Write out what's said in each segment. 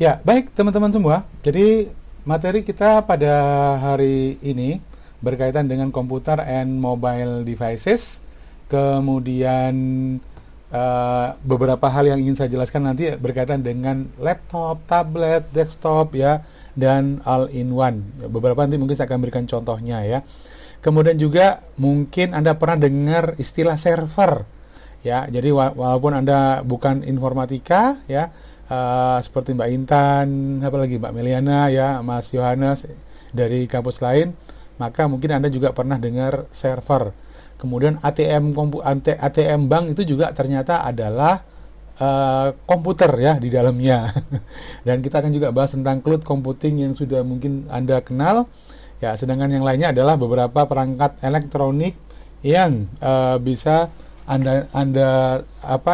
Ya, baik teman-teman semua. Jadi materi kita pada hari ini berkaitan dengan komputer and mobile devices. Kemudian beberapa hal yang ingin saya jelaskan nanti berkaitan dengan laptop, tablet, desktop ya, dan all-in-one. Beberapa nanti mungkin saya akan berikan contohnya ya. Kemudian juga mungkin Anda pernah dengar istilah server ya. Jadi walaupun Anda bukan informatika ya, seperti Mbak Intan, apalagi Mbak Meliana ya, Mas Yohanes dari kampus lain, maka mungkin Anda juga pernah dengar server. Kemudian ATM bank itu juga ternyata adalah komputer ya di dalamnya. Dan kita akan juga bahas tentang cloud computing yang sudah mungkin Anda kenal. Ya, sedangkan yang lainnya adalah beberapa perangkat elektronik yang bisa Anda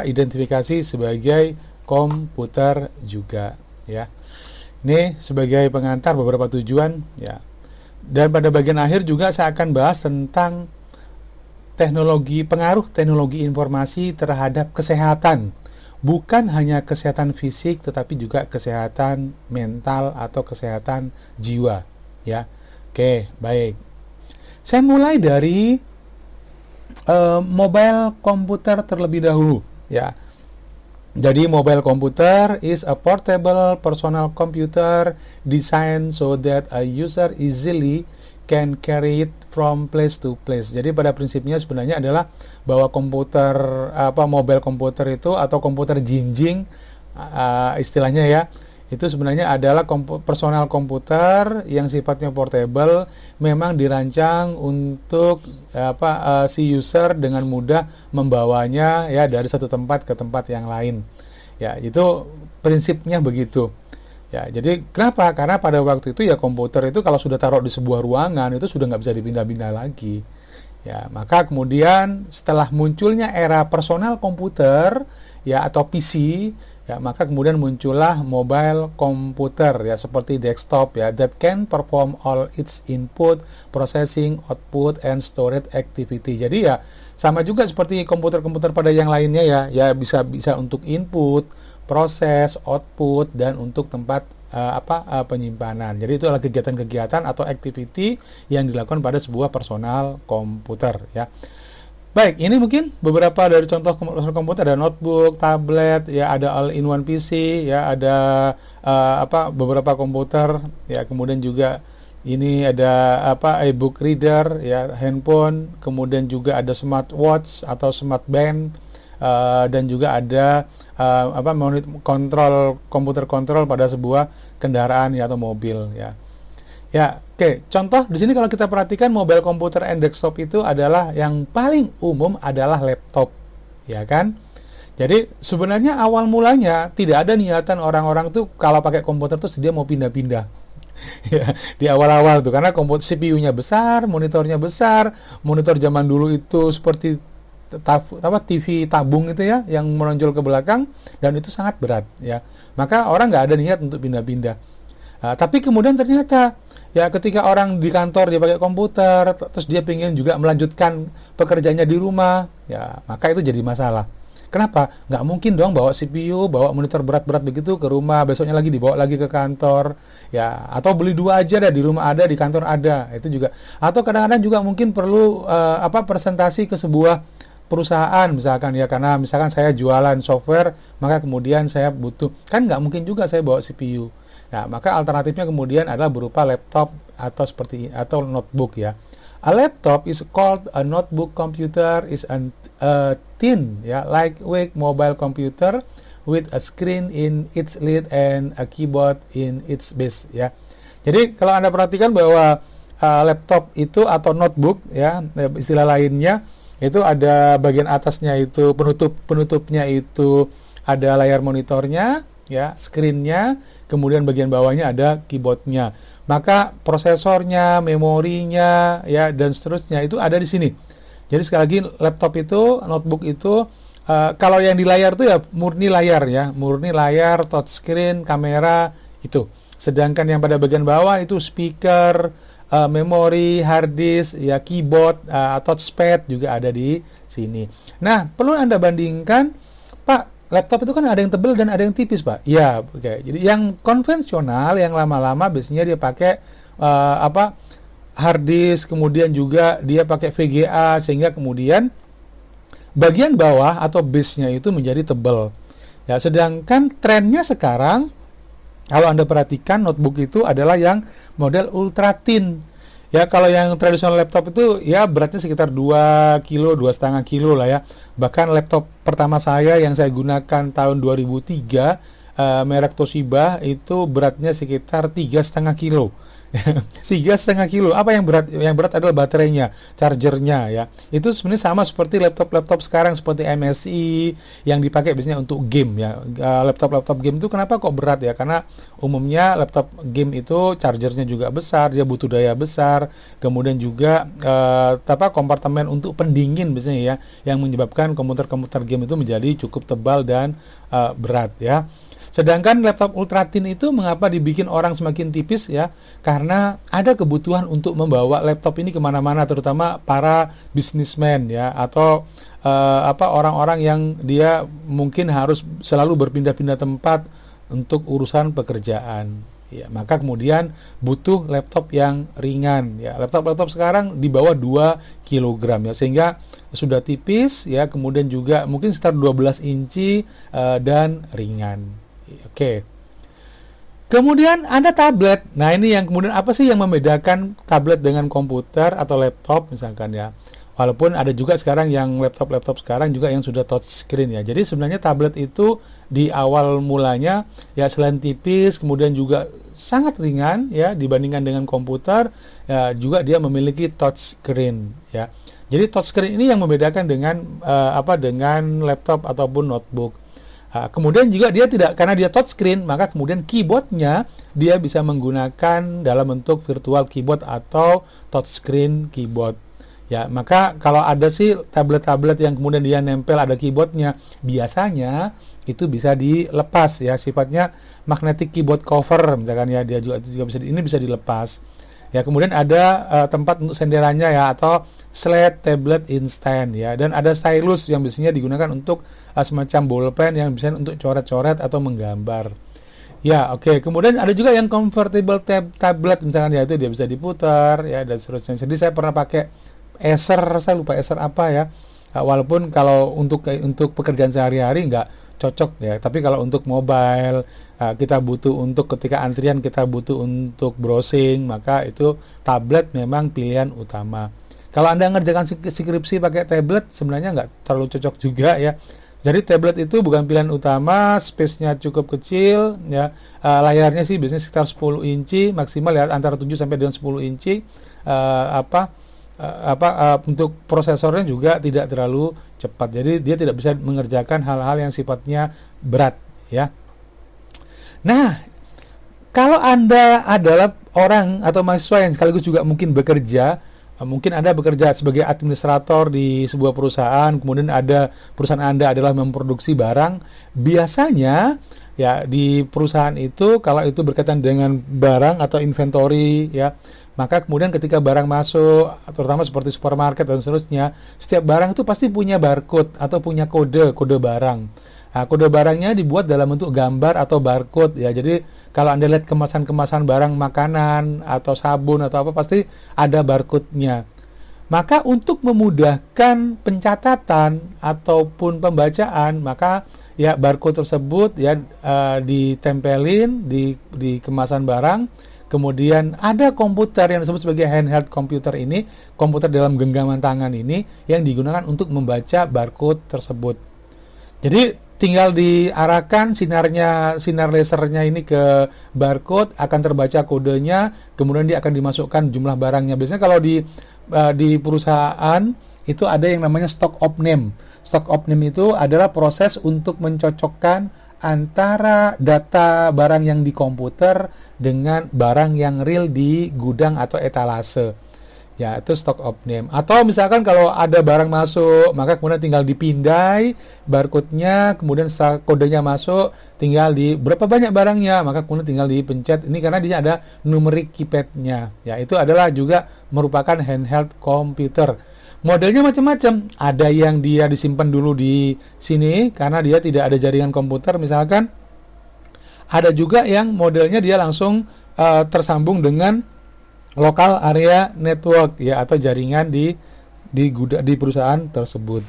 identifikasi sebagai komputer juga ya. Ini sebagai pengantar beberapa tujuan ya. Dan pada bagian akhir juga saya akan bahas tentang pengaruh teknologi informasi terhadap kesehatan. Bukan hanya kesehatan fisik tetapi juga kesehatan mental atau kesehatan jiwa ya. Oke, baik. Saya mulai dari mobile komputer terlebih dahulu ya. Jadi mobile computer is a portable personal computer designed so that a user easily can carry it from place to place. Jadi pada prinsipnya sebenarnya adalah bahwa mobile komputer itu atau komputer jinjing istilahnya ya, itu sebenarnya adalah personal komputer yang sifatnya portable, memang dirancang untuk si user dengan mudah membawanya ya dari satu tempat ke tempat yang lain. Ya, itu prinsipnya begitu. Ya, jadi kenapa? Karena pada waktu itu ya komputer itu kalau sudah taruh di sebuah ruangan itu sudah nggak bisa dipindah-pindah lagi. Ya, maka kemudian setelah munculnya era personal komputer ya atau PC, ya, maka kemudian muncullah mobile komputer ya seperti desktop ya that can perform all its input, processing, output, and storage activity. Jadi ya sama juga seperti komputer-komputer pada yang lainnya ya bisa untuk input, proses, output, dan untuk tempat penyimpanan. Jadi itu adalah kegiatan-kegiatan atau activity yang dilakukan pada sebuah personal komputer ya. Baik, ini mungkin beberapa dari contoh komputer. Ada notebook, tablet, ya ada all-in-one PC, ya ada beberapa komputer, ya kemudian juga ini ada e-book reader, ya handphone, kemudian juga ada smartwatch atau smart band, dan juga ada komputer kontrol pada sebuah kendaraan ya atau mobil ya. Ya, oke. Contoh di sini kalau kita perhatikan mobile computer and desktop itu adalah yang paling umum adalah laptop, ya kan? Jadi sebenarnya awal mulanya tidak ada niatan orang-orang tuh kalau pakai komputer tuh dia mau pindah-pindah. Ya, di awal-awal tuh karena komputer CPU-nya besar, monitornya besar, monitor zaman dulu itu seperti TV tabung itu ya yang menonjol ke belakang dan itu sangat berat ya. Maka orang nggak ada niat untuk pindah-pindah. Tapi kemudian ternyata ya ketika orang di kantor dia pakai komputer, terus dia pengen juga melanjutkan pekerjaannya di rumah, ya maka itu jadi masalah. Kenapa? Nggak mungkin dong bawa CPU, bawa monitor berat-berat begitu ke rumah, besoknya lagi dibawa lagi ke kantor, ya atau beli dua aja dah, di rumah ada, di kantor ada, itu juga. Atau kadang-kadang juga mungkin perlu presentasi ke sebuah perusahaan misalkan ya, karena misalkan saya jualan software, maka kemudian saya butuh, kan nggak mungkin juga saya bawa CPU. Nah, maka alternatifnya kemudian adalah berupa laptop atau notebook ya. A laptop is called a notebook computer is a thin ya lightweight mobile computer with a screen in its lid and a keyboard in its base ya. Jadi kalau Anda perhatikan bahwa laptop itu atau notebook ya istilah lainnya itu ada bagian atasnya itu penutupnya itu ada layar monitornya ya, screen-nya, kemudian bagian bawahnya ada keyboardnya. Maka prosesornya, memorinya, ya dan seterusnya itu ada di sini. Jadi sekali lagi laptop itu, notebook itu, kalau yang di layar itu ya murni layar ya, murni layar, touchscreen, kamera itu. Sedangkan yang pada bagian bawah itu speaker, memori, hard disk, ya keyboard, touchpad juga ada di sini. Nah perlu Anda bandingkan, Pak, laptop itu kan ada yang tebal dan ada yang tipis, Pak. Iya, oke. Jadi yang konvensional, yang lama-lama biasanya dia pakai hard disk, kemudian juga dia pakai VGA, sehingga kemudian bagian bawah atau base-nya itu menjadi tebal. Ya, sedangkan trennya sekarang, kalau Anda perhatikan, notebook itu adalah yang model ultra thin. Ya, kalau yang tradisional laptop itu ya beratnya sekitar 2 kilo, 2,5 kilo lah ya. Bahkan laptop pertama saya yang saya gunakan tahun 2003, merek Toshiba, itu beratnya sekitar 3,5 kilo. 3,5 kilo. Apa yang berat? Yang berat adalah baterainya, chargernya ya. Itu sebenarnya sama seperti laptop-laptop sekarang seperti MSI yang dipakai biasanya untuk game ya. Laptop-laptop game itu kenapa kok berat ya? Karena umumnya laptop game itu chargernya juga besar, dia butuh daya besar, kemudian juga kompartemen untuk pendingin biasanya ya, yang menyebabkan komputer-komputer game itu menjadi cukup tebal dan berat ya. Sedangkan laptop ultra thin itu mengapa dibikin orang semakin tipis ya? Karena ada kebutuhan untuk membawa laptop ini kemana-mana, terutama para bisnismen ya, atau orang-orang yang dia mungkin harus selalu berpindah-pindah tempat untuk urusan pekerjaan. Ya, maka kemudian butuh laptop yang ringan ya. Laptop-laptop sekarang di bawah 2 kg ya, sehingga sudah tipis ya, kemudian juga mungkin sekitar 12 inci dan ringan. Oke. Kemudian ada tablet. Nah, ini yang kemudian apa sih yang membedakan tablet dengan komputer atau laptop misalkan ya. Walaupun ada juga sekarang yang laptop-laptop sekarang juga yang sudah touch screen ya. Jadi sebenarnya tablet itu di awal mulanya ya selain tipis, kemudian juga sangat ringan ya dibandingkan dengan komputer, ya juga dia memiliki touch screen ya. Jadi touch screen ini yang membedakan dengan dengan laptop ataupun notebook. Kemudian juga dia tidak, karena dia touchscreen, maka kemudian keyboardnya dia bisa menggunakan dalam bentuk virtual keyboard atau touchscreen keyboard. Ya, maka kalau ada sih tablet-tablet yang kemudian dia nempel ada keyboardnya, biasanya itu bisa dilepas ya, sifatnya magnetic keyboard cover misalkan ya, dia juga bisa dilepas. Ya, kemudian ada tempat untuk senderannya ya, atau slide tablet instant ya, dan ada stylus yang biasanya digunakan untuk semacam bolpen yang bisa untuk coret-coret atau menggambar. Ya, oke. Kemudian ada juga yang convertible tablet misalkan ya, itu dia bisa diputar ya dan seterusnya. Jadi saya pernah pakai Acer, saya lupa Acer apa ya. Walaupun kalau untuk pekerjaan sehari-hari nggak cocok ya, tapi kalau untuk mobile kita butuh, untuk ketika antrian kita butuh untuk browsing, maka itu tablet memang pilihan utama. Kalau Anda ngerjakan skripsi pakai tablet sebenarnya nggak terlalu cocok juga ya. Jadi tablet itu bukan pilihan utama, space-nya cukup kecil ya. Layarnya sih biasanya sekitar 10 inci maksimal ya, antara 7 sampai dengan 10 inci. Untuk prosesornya juga tidak terlalu cepat. Jadi dia tidak bisa mengerjakan hal-hal yang sifatnya berat ya. Nah, kalau Anda adalah orang atau mahasiswa yang sekaligus juga mungkin bekerja, mungkin Anda bekerja sebagai administrator di sebuah perusahaan, kemudian ada perusahaan Anda adalah memproduksi barang, biasanya ya di perusahaan itu kalau itu berkaitan dengan barang atau inventory ya, maka kemudian ketika barang masuk, terutama seperti supermarket dan seterusnya, setiap barang itu pasti punya barcode atau punya kode barang. Nah, kode barangnya dibuat dalam bentuk gambar atau barcode ya. Jadi kalau Anda lihat kemasan-kemasan barang makanan atau sabun atau apa, pasti ada barcode-nya. Maka untuk memudahkan pencatatan ataupun pembacaan, maka ya barcode tersebut ya ditempelin di kemasan barang. Kemudian ada komputer yang disebut sebagai handheld computer ini, komputer dalam genggaman tangan ini yang digunakan untuk membaca barcode tersebut. Jadi tinggal diarahkan sinar lasernya ini ke barcode, akan terbaca kodenya, kemudian dia akan dimasukkan jumlah barangnya. Biasanya kalau di perusahaan itu ada yang namanya stock of name. Stock of name itu adalah proses untuk mencocokkan antara data barang yang di komputer dengan barang yang real di gudang atau etalase. Ya, itu stock of name. Atau misalkan kalau ada barang masuk, maka kemudian tinggal dipindai barcode-nya, kemudian setelah kodenya masuk, tinggal di berapa banyak barangnya, maka kemudian tinggal dipencet. Ini karena dia ada numeric keypad-nya. Ya, itu adalah juga merupakan handheld computer. Modelnya macam-macam. Ada yang dia disimpan dulu di sini karena dia tidak ada jaringan komputer misalkan. Ada juga yang modelnya dia langsung tersambung dengan local area network ya, atau jaringan di perusahaan tersebut.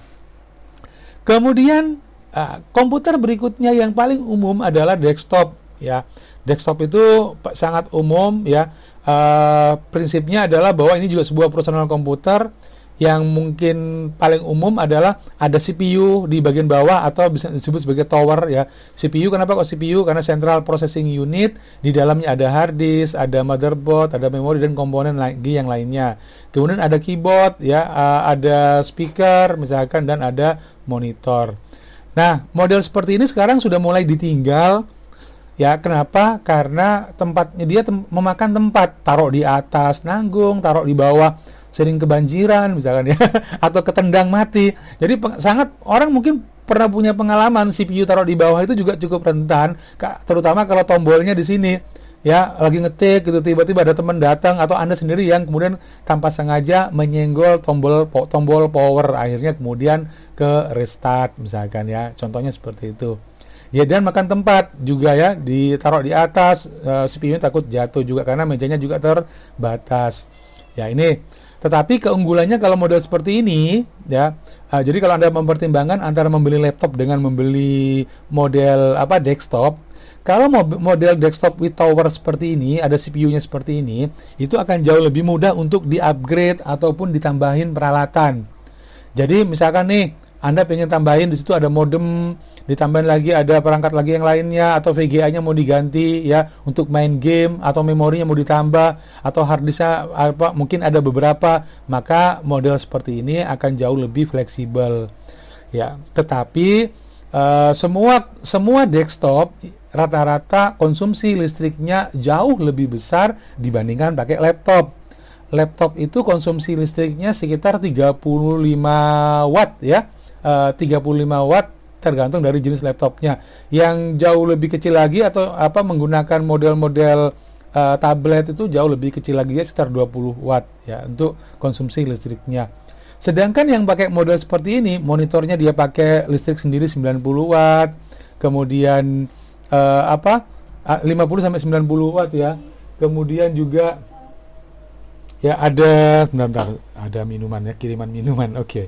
Kemudian komputer berikutnya yang paling umum adalah desktop ya. Desktop itu sangat umum ya. Prinsipnya adalah bahwa ini juga sebuah personal komputer. Yang mungkin paling umum adalah ada CPU di bagian bawah atau bisa disebut sebagai tower ya. CPU, kenapa kok CPU? Karena Central Processing Unit, di dalamnya ada hard disk, ada motherboard, ada memori dan komponen lagi yang lainnya. Kemudian ada keyboard ya, ada speaker misalkan, dan ada monitor. Nah, model seperti ini sekarang sudah mulai ditinggal ya. Kenapa? Karena tempatnya dia memakan tempat, taruh di atas nanggung, taruh di bawah sering kebanjiran misalkan ya, atau ketendang mati. Jadi sangat, orang mungkin pernah punya pengalaman CPU taruh di bawah itu juga cukup rentan, terutama kalau tombolnya di sini ya, lagi ngetik gitu, tiba-tiba ada teman datang atau Anda sendiri yang kemudian tanpa sengaja menyenggol tombol power, akhirnya kemudian ke restart misalkan ya. Contohnya seperti itu. Ya, dan makan tempat juga ya, ditaruh di atas, CPU-nya takut jatuh juga karena mejanya juga terbatas. Ya, ini. Tetapi keunggulannya kalau model seperti ini ya, jadi kalau Anda mempertimbangkan antara membeli laptop dengan membeli model desktop, kalau model desktop with tower seperti ini, ada CPU-nya seperti ini, itu akan jauh lebih mudah untuk di-upgrade ataupun ditambahin peralatan. Jadi misalkan nih, Anda pengen tambahin di situ ada modem, ditambahin lagi ada perangkat lagi yang lainnya, atau VGA-nya mau diganti ya untuk main game, atau memorinya mau ditambah, atau hard disk-nya mungkin ada beberapa, maka model seperti ini akan jauh lebih fleksibel ya. Tetapi semua desktop rata-rata konsumsi listriknya jauh lebih besar dibandingkan pakai laptop. Laptop itu konsumsi listriknya sekitar 35 watt ya, 35 watt tergantung dari jenis laptopnya. Yang jauh lebih kecil lagi atau menggunakan model-model tablet itu jauh lebih kecil lagi ya, sekitar 20 watt ya untuk konsumsi listriknya. Sedangkan yang pakai model seperti ini, monitornya dia pakai listrik sendiri 90 watt, kemudian 50 sampai 90 watt ya. Kemudian juga ya ada ada minuman ya, kiriman minuman. Oke.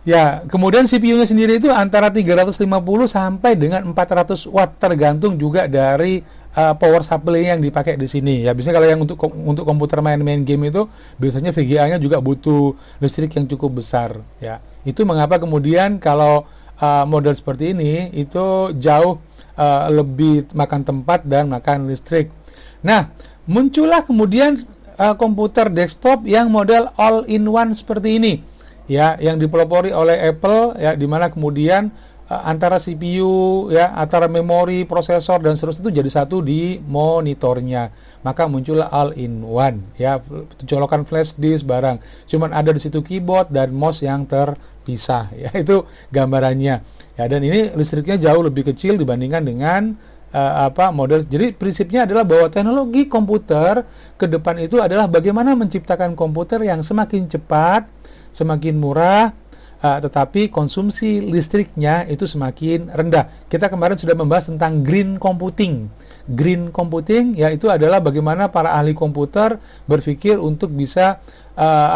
Ya, kemudian CPU-nya sendiri itu antara 350 sampai dengan 400 watt, tergantung juga dari power supply yang dipakai di sini. Ya, biasanya kalau yang untuk komputer main-main game itu biasanya VGA-nya juga butuh listrik yang cukup besar. Ya, itu mengapa kemudian kalau model seperti ini itu jauh lebih makan tempat dan makan listrik. Nah, muncullah kemudian komputer desktop yang model all-in-one seperti ini. Ya, yang dipelopori oleh Apple ya, di mana kemudian antara CPU ya, antara memori, prosesor dan seterusnya itu jadi satu di monitornya. Maka muncullah all-in-one ya, colokan flash disk barang. Cuman ada di situ keyboard dan mouse yang terpisah ya, itu gambarannya. Ya, dan ini listriknya jauh lebih kecil dibandingkan dengan model. Jadi prinsipnya adalah bahwa teknologi komputer ke depan itu adalah bagaimana menciptakan komputer yang semakin cepat, semakin murah, tetapi konsumsi listriknya itu semakin rendah. Kita kemarin sudah membahas tentang green computing. Green computing yaitu adalah bagaimana para ahli komputer berpikir untuk bisa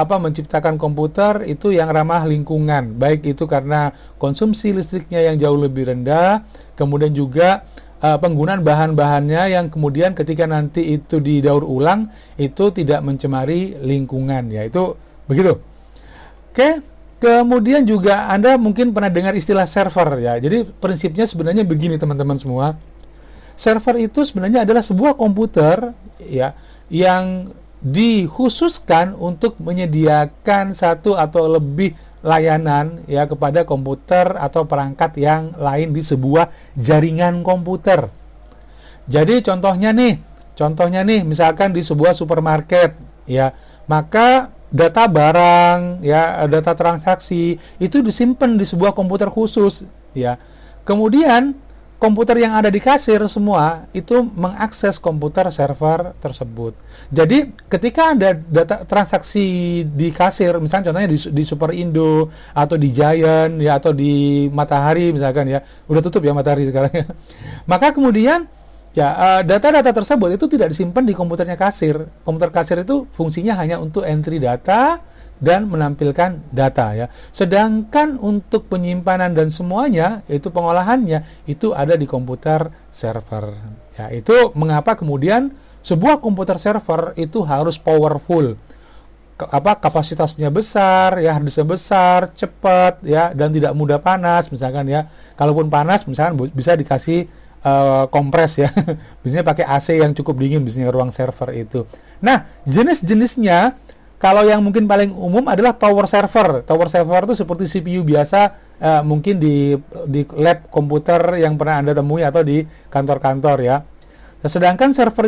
menciptakan komputer itu yang ramah lingkungan. Baik itu karena konsumsi listriknya yang jauh lebih rendah, kemudian juga penggunaan bahan-bahannya yang kemudian ketika nanti itu didaur ulang itu tidak mencemari lingkungan. Ya, itu begitu. Oke, kemudian juga Anda mungkin pernah dengar istilah server ya. Jadi prinsipnya sebenarnya begini teman-teman semua. Server itu sebenarnya adalah sebuah komputer ya yang dikhususkan untuk menyediakan satu atau lebih layanan ya kepada komputer atau perangkat yang lain di sebuah jaringan komputer. Jadi contohnya nih misalkan di sebuah supermarket ya, maka data barang ya, data transaksi itu disimpan di sebuah komputer khusus ya. Kemudian komputer yang ada di kasir semua itu mengakses komputer server tersebut. Jadi ketika ada data transaksi di kasir, misalnya contohnya di Superindo atau di Giant ya, atau di Matahari misalkan ya, udah tutup ya Matahari sekarang ya. Maka kemudian ya data-data tersebut itu tidak disimpan di komputernya kasir. Komputer kasir itu fungsinya hanya untuk entry data dan menampilkan data ya. Sedangkan untuk penyimpanan dan semuanya, itu pengolahannya itu ada di komputer server. Ya, itu mengapa kemudian sebuah komputer server itu harus powerful. Kapasitasnya besar, ya, harddisknya besar, cepat ya, dan tidak mudah panas misalkan ya. Kalaupun panas misalkan bisa dikasih kompres ya. Biasanya pakai AC yang cukup dingin biasanya ruang server itu. Nah, jenis-jenisnya kalau yang mungkin paling umum adalah tower server. Tower server itu seperti CPU biasa, mungkin di lab komputer yang pernah Anda temui atau di kantor-kantor ya. Sedangkan server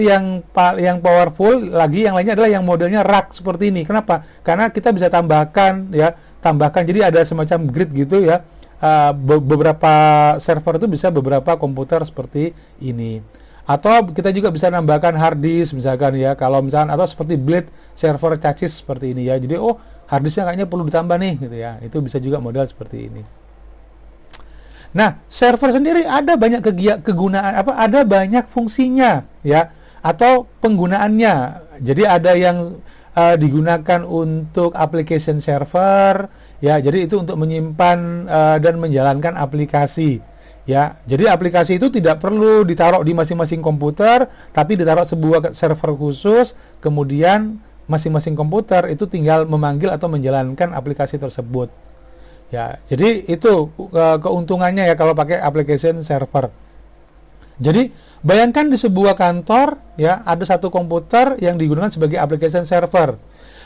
yang powerful lagi yang lainnya adalah yang modelnya rack seperti ini. Kenapa? Karena kita bisa tambahkan jadi ada semacam grid gitu ya. Beberapa server itu bisa beberapa komputer seperti ini. Atau kita juga bisa nambahkan hard disk misalkan ya, kalau misalkan, atau seperti blade server chassis seperti ini ya. Jadi hard disknya kayaknya perlu ditambah nih gitu ya. Itu bisa juga model seperti ini. Nah, server sendiri ada banyak kegunaan ada banyak fungsinya ya, atau penggunaannya. Jadi ada yang digunakan untuk application server ya. Jadi itu untuk menyimpan dan menjalankan aplikasi. Ya, jadi aplikasi itu tidak perlu ditaruh di masing-masing komputer, tapi ditaruh sebuah server khusus, kemudian masing-masing komputer itu tinggal memanggil atau menjalankan aplikasi tersebut. Ya, jadi itu keuntungannya ya kalau pakai application server. Jadi, bayangkan di sebuah kantor ya, ada satu komputer yang digunakan sebagai application server.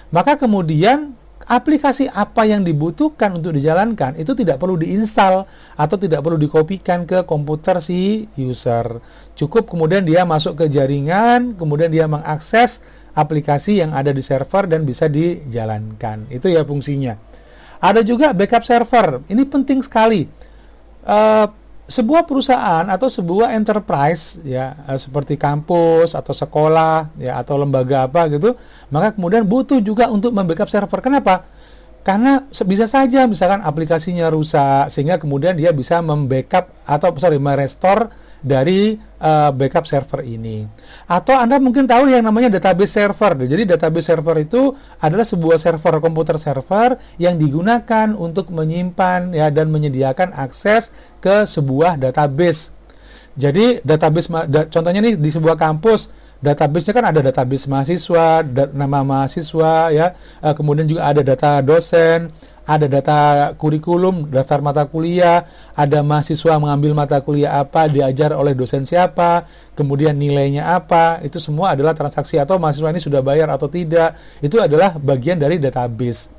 Maka kemudian aplikasi apa yang dibutuhkan untuk dijalankan itu tidak perlu diinstal atau tidak perlu dikopikan ke komputer si user. Cukup kemudian dia masuk ke jaringan, kemudian dia mengakses aplikasi yang ada di server dan bisa dijalankan. Itu ya fungsinya. Ada juga backup server. Ini penting sekali. Sebuah perusahaan atau sebuah enterprise ya, seperti kampus atau sekolah ya, atau lembaga apa gitu, maka kemudian butuh juga untuk membackup server. Kenapa? Karena bisa saja misalkan aplikasinya rusak, sehingga kemudian dia bisa merestore dari backup server ini. Atau Anda mungkin tahu yang namanya database server. Jadi database server itu adalah sebuah server komputer server yang digunakan untuk menyimpan ya dan menyediakan akses ke sebuah database. Jadi database contohnya nih di sebuah kampus, database-nya kan ada database mahasiswa, nama mahasiswa ya, kemudian juga ada data dosen, ada data kurikulum, daftar mata kuliah, ada mahasiswa mengambil mata kuliah apa, diajar oleh dosen siapa, kemudian nilainya apa, itu semua adalah transaksi, atau mahasiswa ini sudah bayar atau tidak, itu adalah bagian dari database.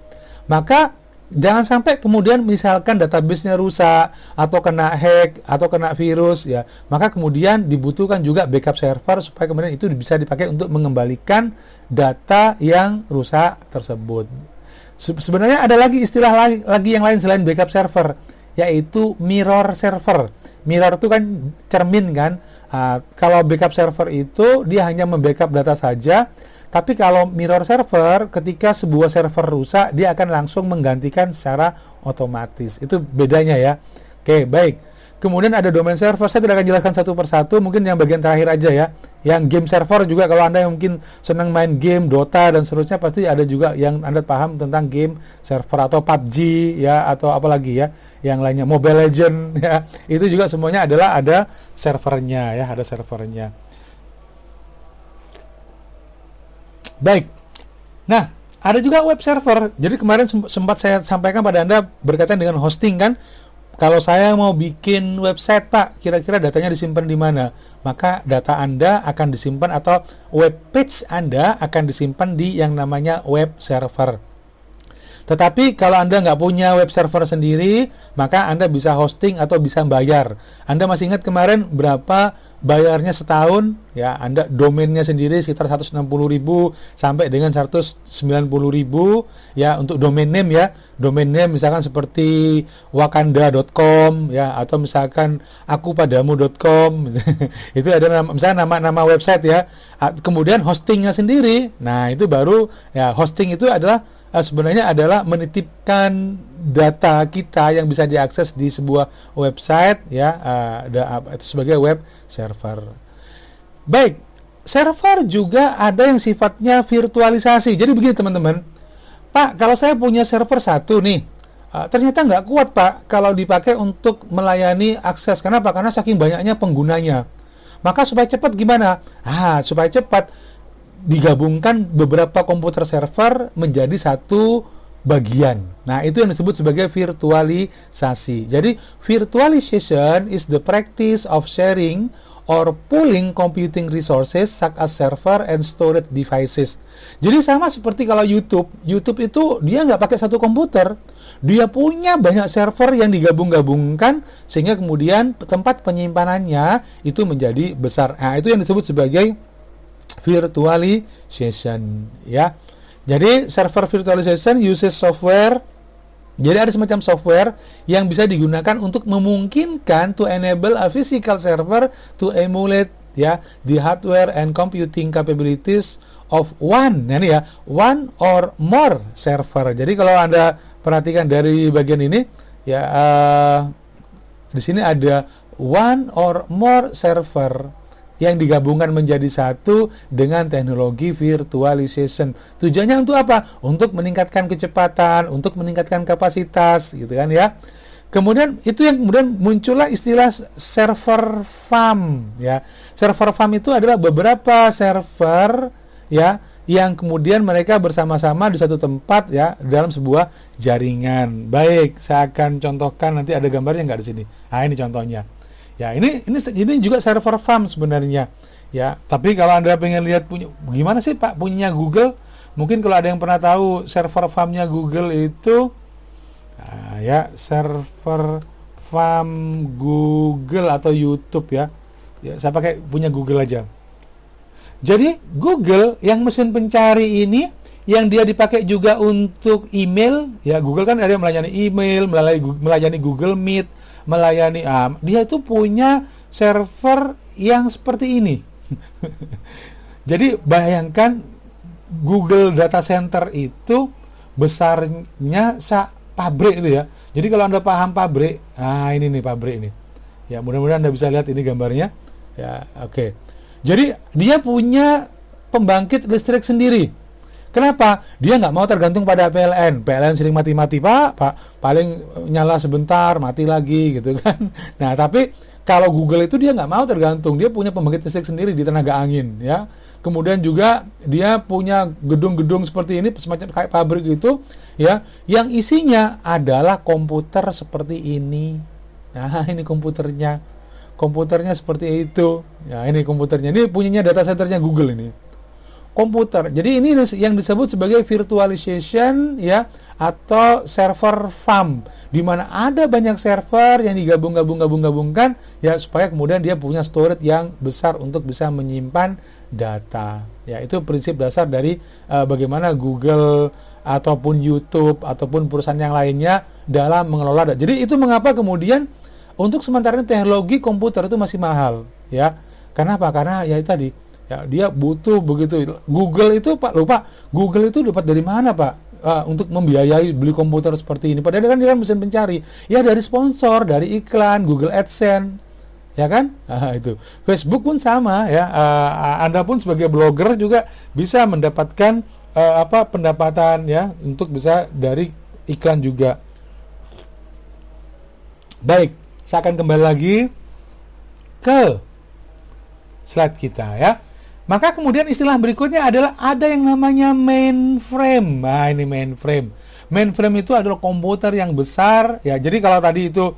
Maka jangan sampai kemudian misalkan database-nya rusak, atau kena hack, atau kena virus, ya, maka kemudian dibutuhkan juga backup server supaya kemudian itu bisa dipakai untuk mengembalikan data yang rusak tersebut. Sebenarnya ada lagi istilah lagi yang lain selain backup server, yaitu mirror server. Mirror itu kan cermin kan. Kalau backup server itu dia hanya membackup data saja, tapi kalau mirror server, ketika sebuah server rusak, dia akan langsung menggantikan secara otomatis. Itu bedanya ya. Oke, baik. Kemudian ada domain server, saya tidak akan jelaskan satu persatu, mungkin yang bagian terakhir aja ya. Yang game server juga, kalau Anda yang mungkin senang main game, Dota dan seterusnya, pasti ada juga yang Anda paham tentang game server, atau PUBG ya, atau apalagi ya, yang lainnya, Mobile Legend ya. Itu juga semuanya adalah ada servernya ya, ada servernya. Baik. Nah, ada juga web server. Jadi kemarin sempat saya sampaikan pada Anda berkaitan dengan hosting kan. Kalau saya mau bikin website, Pak, kira-kira datanya disimpan di mana? Maka data Anda akan disimpan, atau web page Anda akan disimpan di yang namanya web server. Tetapi kalau Anda nggak punya web server sendiri, maka Anda bisa hosting atau bisa bayar. Anda masih ingat kemarin berapa bayarnya setahun, ya Anda domainnya sendiri sekitar 160.000 sampai dengan 190.000 ya untuk domain name ya. Domain name misalkan seperti wakanda.com ya, atau misalkan akupadamu.com itu ada misalnya nama website ya. Kemudian hostingnya sendiri. Nah, itu baru ya, hosting itu adalah sebenarnya adalah menitipkan data kita yang bisa diakses di sebuah website ya, itu sebagai web server. Baik, server juga ada yang sifatnya virtualisasi. Jadi begini teman-teman, Pak, kalau saya punya server satu nih, ternyata nggak kuat Pak kalau dipakai untuk melayani akses. Kenapa? Karena saking banyaknya penggunanya. Maka supaya cepat gimana? Supaya cepat digabungkan beberapa komputer server menjadi satu bagian. Nah, itu yang disebut sebagai virtualisasi. Jadi, virtualization is the practice of sharing or pooling computing resources such as server and storage devices. Jadi sama seperti kalau YouTube. YouTube itu dia nggak pakai satu komputer. Dia punya banyak server yang digabung-gabungkan sehingga kemudian tempat penyimpanannya itu menjadi besar. Nah, itu yang disebut sebagai virtualization ya. Jadi server virtualization uses software. Jadi ada semacam software yang bisa digunakan untuk memungkinkan to enable a physical server to emulate ya the hardware and computing capabilities of one or more server. Jadi kalau Anda perhatikan dari bagian ini ya, di sini ada one or more server yang digabungkan menjadi satu dengan teknologi virtualization. Tujuannya untuk apa? Untuk meningkatkan kecepatan, untuk meningkatkan kapasitas, gitu kan ya. Kemudian itu yang kemudian muncullah istilah server farm ya. Server farm itu adalah beberapa server ya yang kemudian mereka bersama-sama di satu tempat ya dalam sebuah jaringan. Baik, saya akan contohkan, nanti ada gambarnya nggak di sini. Nah, ini contohnya. Ya, ini juga server farm sebenarnya. Ya, tapi kalau Anda pengen lihat gimana sih Pak punyanya Google? Mungkin kalau ada yang pernah tahu server farmnya Google itu, ya server farm Google atau YouTube ya. Ya, saya pakai punya Google aja. Jadi Google yang mesin pencari ini yang dia dipakai juga untuk email, ya Google kan ada yang melayani email, melayani Google Meet, melayani dia itu punya server yang seperti ini. Jadi bayangkan Google Data Center itu besarnya pabrik itu ya. Jadi kalau Anda paham pabrik, ini nih pabrik ini. Ya, mudah-mudahan Anda bisa lihat ini gambarnya. Ya, oke. Jadi dia punya pembangkit listrik sendiri. Kenapa? Dia nggak mau tergantung pada PLN. PLN sering mati-mati, Pak. Paling nyala sebentar, mati lagi, gitu kan. Nah, tapi kalau Google itu dia nggak mau tergantung. Dia punya pembangkit listrik sendiri di tenaga angin, ya. Kemudian juga dia punya gedung-gedung seperti ini, semacam kayak pabrik itu, ya, yang isinya adalah komputer seperti ini. Nah, ini komputernya. Komputernya seperti itu. Ya, ini komputernya. Ini punyanya data centernya Google ini. Komputer. Jadi ini yang disebut sebagai virtualization ya, atau server farm, di mana ada banyak server yang digabungkan ya supaya kemudian dia punya storage yang besar untuk bisa menyimpan data. Ya, itu prinsip dasar dari bagaimana Google ataupun YouTube ataupun perusahaan yang lainnya dalam mengelola data. Jadi itu mengapa kemudian untuk sementara ini teknologi komputer itu masih mahal ya. Kenapa? Karena ya itu tadi. Ya, dia butuh begitu. Google itu Google itu dapat dari mana Pak? Untuk membiayai beli komputer seperti ini. Padahal kan dia kan mesin pencari. Ya dari sponsor, dari iklan, Google AdSense, ya kan? Itu. Facebook pun sama ya. Anda pun sebagai blogger juga bisa mendapatkan pendapatan ya untuk bisa dari iklan juga. Baik, saya akan kembali lagi ke slide kita ya. Maka kemudian istilah berikutnya adalah ada yang namanya mainframe. Nah, ini mainframe. Mainframe itu adalah komputer yang besar ya. Jadi kalau tadi itu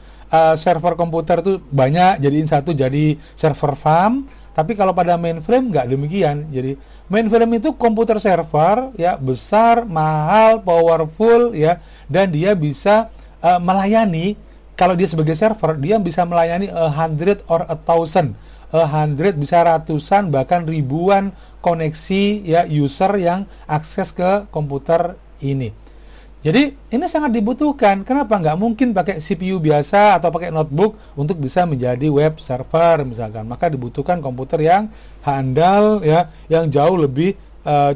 server komputer itu banyak, jadiin satu jadi server farm. Tapi kalau pada mainframe nggak demikian. Jadi mainframe itu komputer server ya, besar, mahal, powerful ya, dan dia bisa melayani. Kalau dia sebagai server, dia bisa melayani 100 or 1000 hundred, bisa ratusan bahkan ribuan koneksi ya user yang akses ke komputer ini. Jadi ini sangat dibutuhkan. Kenapa? Nggak mungkin pakai CPU biasa atau pakai notebook untuk bisa menjadi web server misalkan. Maka dibutuhkan komputer yang handal ya, yang jauh lebih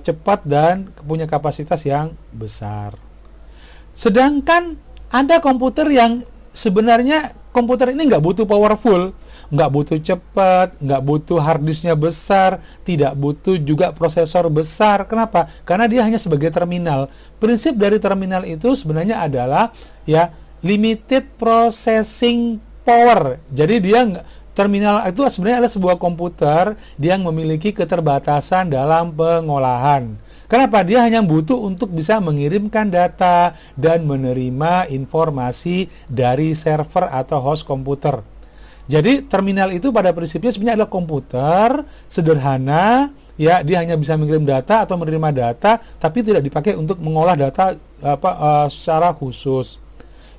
cepat dan punya kapasitas yang besar. Sedangkan ada komputer yang sebenarnya komputer ini nggak butuh powerful, nggak butuh cepat, nggak butuh harddisknya besar, tidak butuh juga prosesor besar. Kenapa? Karena dia hanya sebagai terminal. Prinsip dari terminal itu sebenarnya adalah ya limited processing power. Jadi dia terminal itu sebenarnya adalah sebuah komputer yang memiliki keterbatasan dalam pengolahan. Kenapa? Dia hanya butuh untuk bisa mengirimkan data dan menerima informasi dari server atau host komputer. Jadi terminal itu pada prinsipnya sebenarnya adalah komputer sederhana, ya dia hanya bisa mengirim data atau menerima data, tapi tidak dipakai untuk mengolah data secara khusus.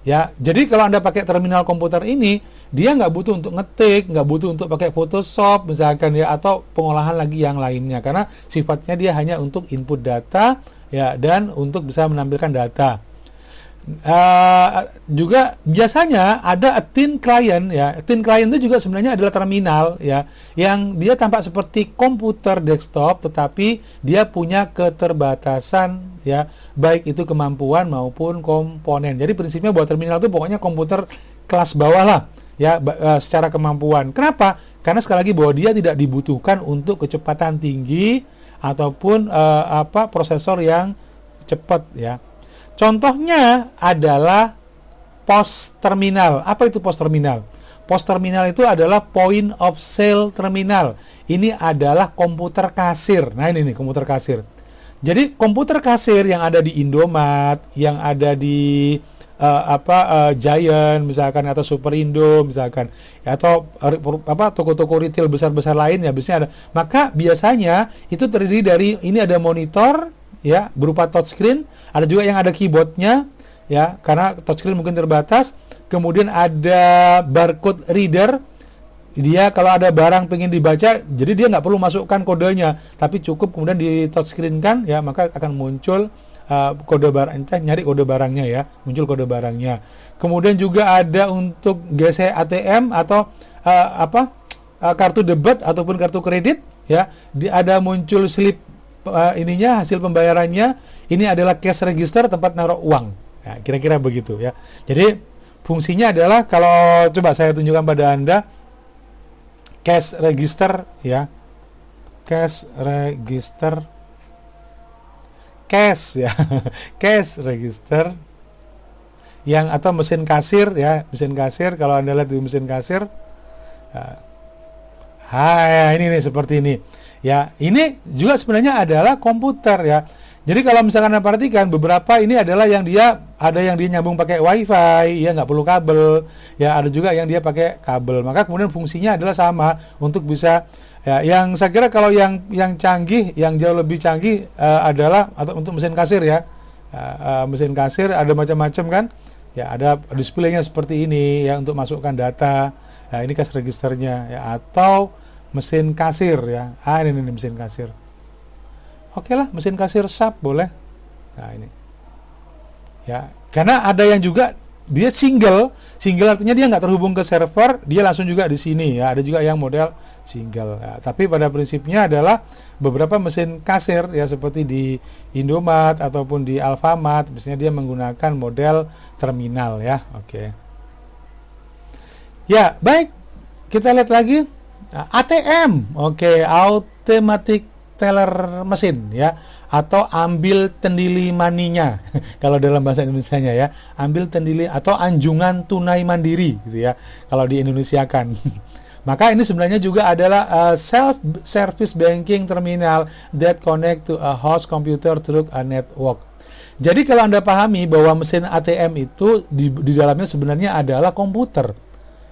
Ya, jadi kalau Anda pakai terminal komputer ini, dia nggak butuh untuk ngetik, nggak butuh untuk pakai Photoshop misalkan ya, atau pengolahan lagi yang lainnya, karena sifatnya dia hanya untuk input data ya dan untuk bisa menampilkan data. Juga biasanya ada a thin client ya. Thin client itu juga sebenarnya adalah terminal ya, yang dia tampak seperti komputer desktop tetapi dia punya keterbatasan ya, baik itu kemampuan maupun komponen. Jadi prinsipnya bahwa terminal itu pokoknya komputer kelas bawah lah ya, secara kemampuan. Kenapa? Karena sekali lagi bahwa dia tidak dibutuhkan untuk kecepatan tinggi ataupun prosesor yang cepat ya. Contohnya adalah POS terminal. Apa itu POS terminal? POS terminal itu adalah point of sale terminal. Ini adalah komputer kasir. Nah ini nih komputer kasir. Jadi komputer kasir yang ada di Indomaret, yang ada di Giant misalkan, atau Superindo misalkan, atau toko-toko retail besar-besar lain ya biasanya ada. Maka biasanya itu terdiri dari ini ada monitor ya berupa touchscreen, ada juga yang ada keyboardnya ya karena touchscreen mungkin terbatas. Kemudian ada barcode reader, dia kalau ada barang pengen dibaca, jadi dia nggak perlu masukkan kodenya, tapi cukup kemudian di touchscreen kan ya, maka akan muncul kode barang, nyari kode barangnya ya, muncul kode barangnya. Kemudian juga ada untuk GC ATM atau kartu debit ataupun kartu kredit ya, ada muncul slip ininya, hasil pembayarannya. Ini adalah cash register, tempat naruh uang ya, kira-kira begitu ya. Jadi fungsinya adalah, kalau coba saya tunjukkan pada Anda cash register ya, cash register, cash ya cash register yang, atau mesin kasir ya, mesin kasir. Kalau Anda lihat di mesin kasir ya, ini nih seperti ini ya. Ini juga sebenarnya adalah komputer ya. Jadi kalau misalkan Anda perhatikan, beberapa ini adalah yang dia nyambung pakai wifi ya, nggak perlu kabel ya, ada juga yang dia pakai kabel. Maka kemudian fungsinya adalah sama untuk bisa ya. Yang saya kira kalau yang canggih, yang jauh lebih canggih adalah atau untuk mesin kasir ya. Mesin kasir ada macam-macam kan ya, ada displaynya seperti ini ya untuk masukkan data ya, ini cash registernya ya, atau mesin kasir ya. Ini mesin kasir. Oke lah, mesin kasir SAP boleh. Nah ini ya, karena ada yang juga dia single artinya dia nggak terhubung ke server, dia langsung juga di sini ya. Ada juga yang model single ya. Tapi pada prinsipnya adalah beberapa mesin kasir ya, seperti di Indomaret ataupun di Alfamart, biasanya dia menggunakan model terminal ya. Oke. Ya baik, kita lihat lagi ATM. Oke, automatic teller mesin ya, atau ambil tendili maninya kalau dalam bahasa Indonesianya ya, ambil tendili atau anjungan tunai mandiri gitu ya kalau di Indonesia kan. Maka ini sebenarnya juga adalah self-service banking terminal that connect to a host computer through a network. Jadi kalau Anda pahami bahwa mesin ATM itu di dalamnya sebenarnya adalah komputer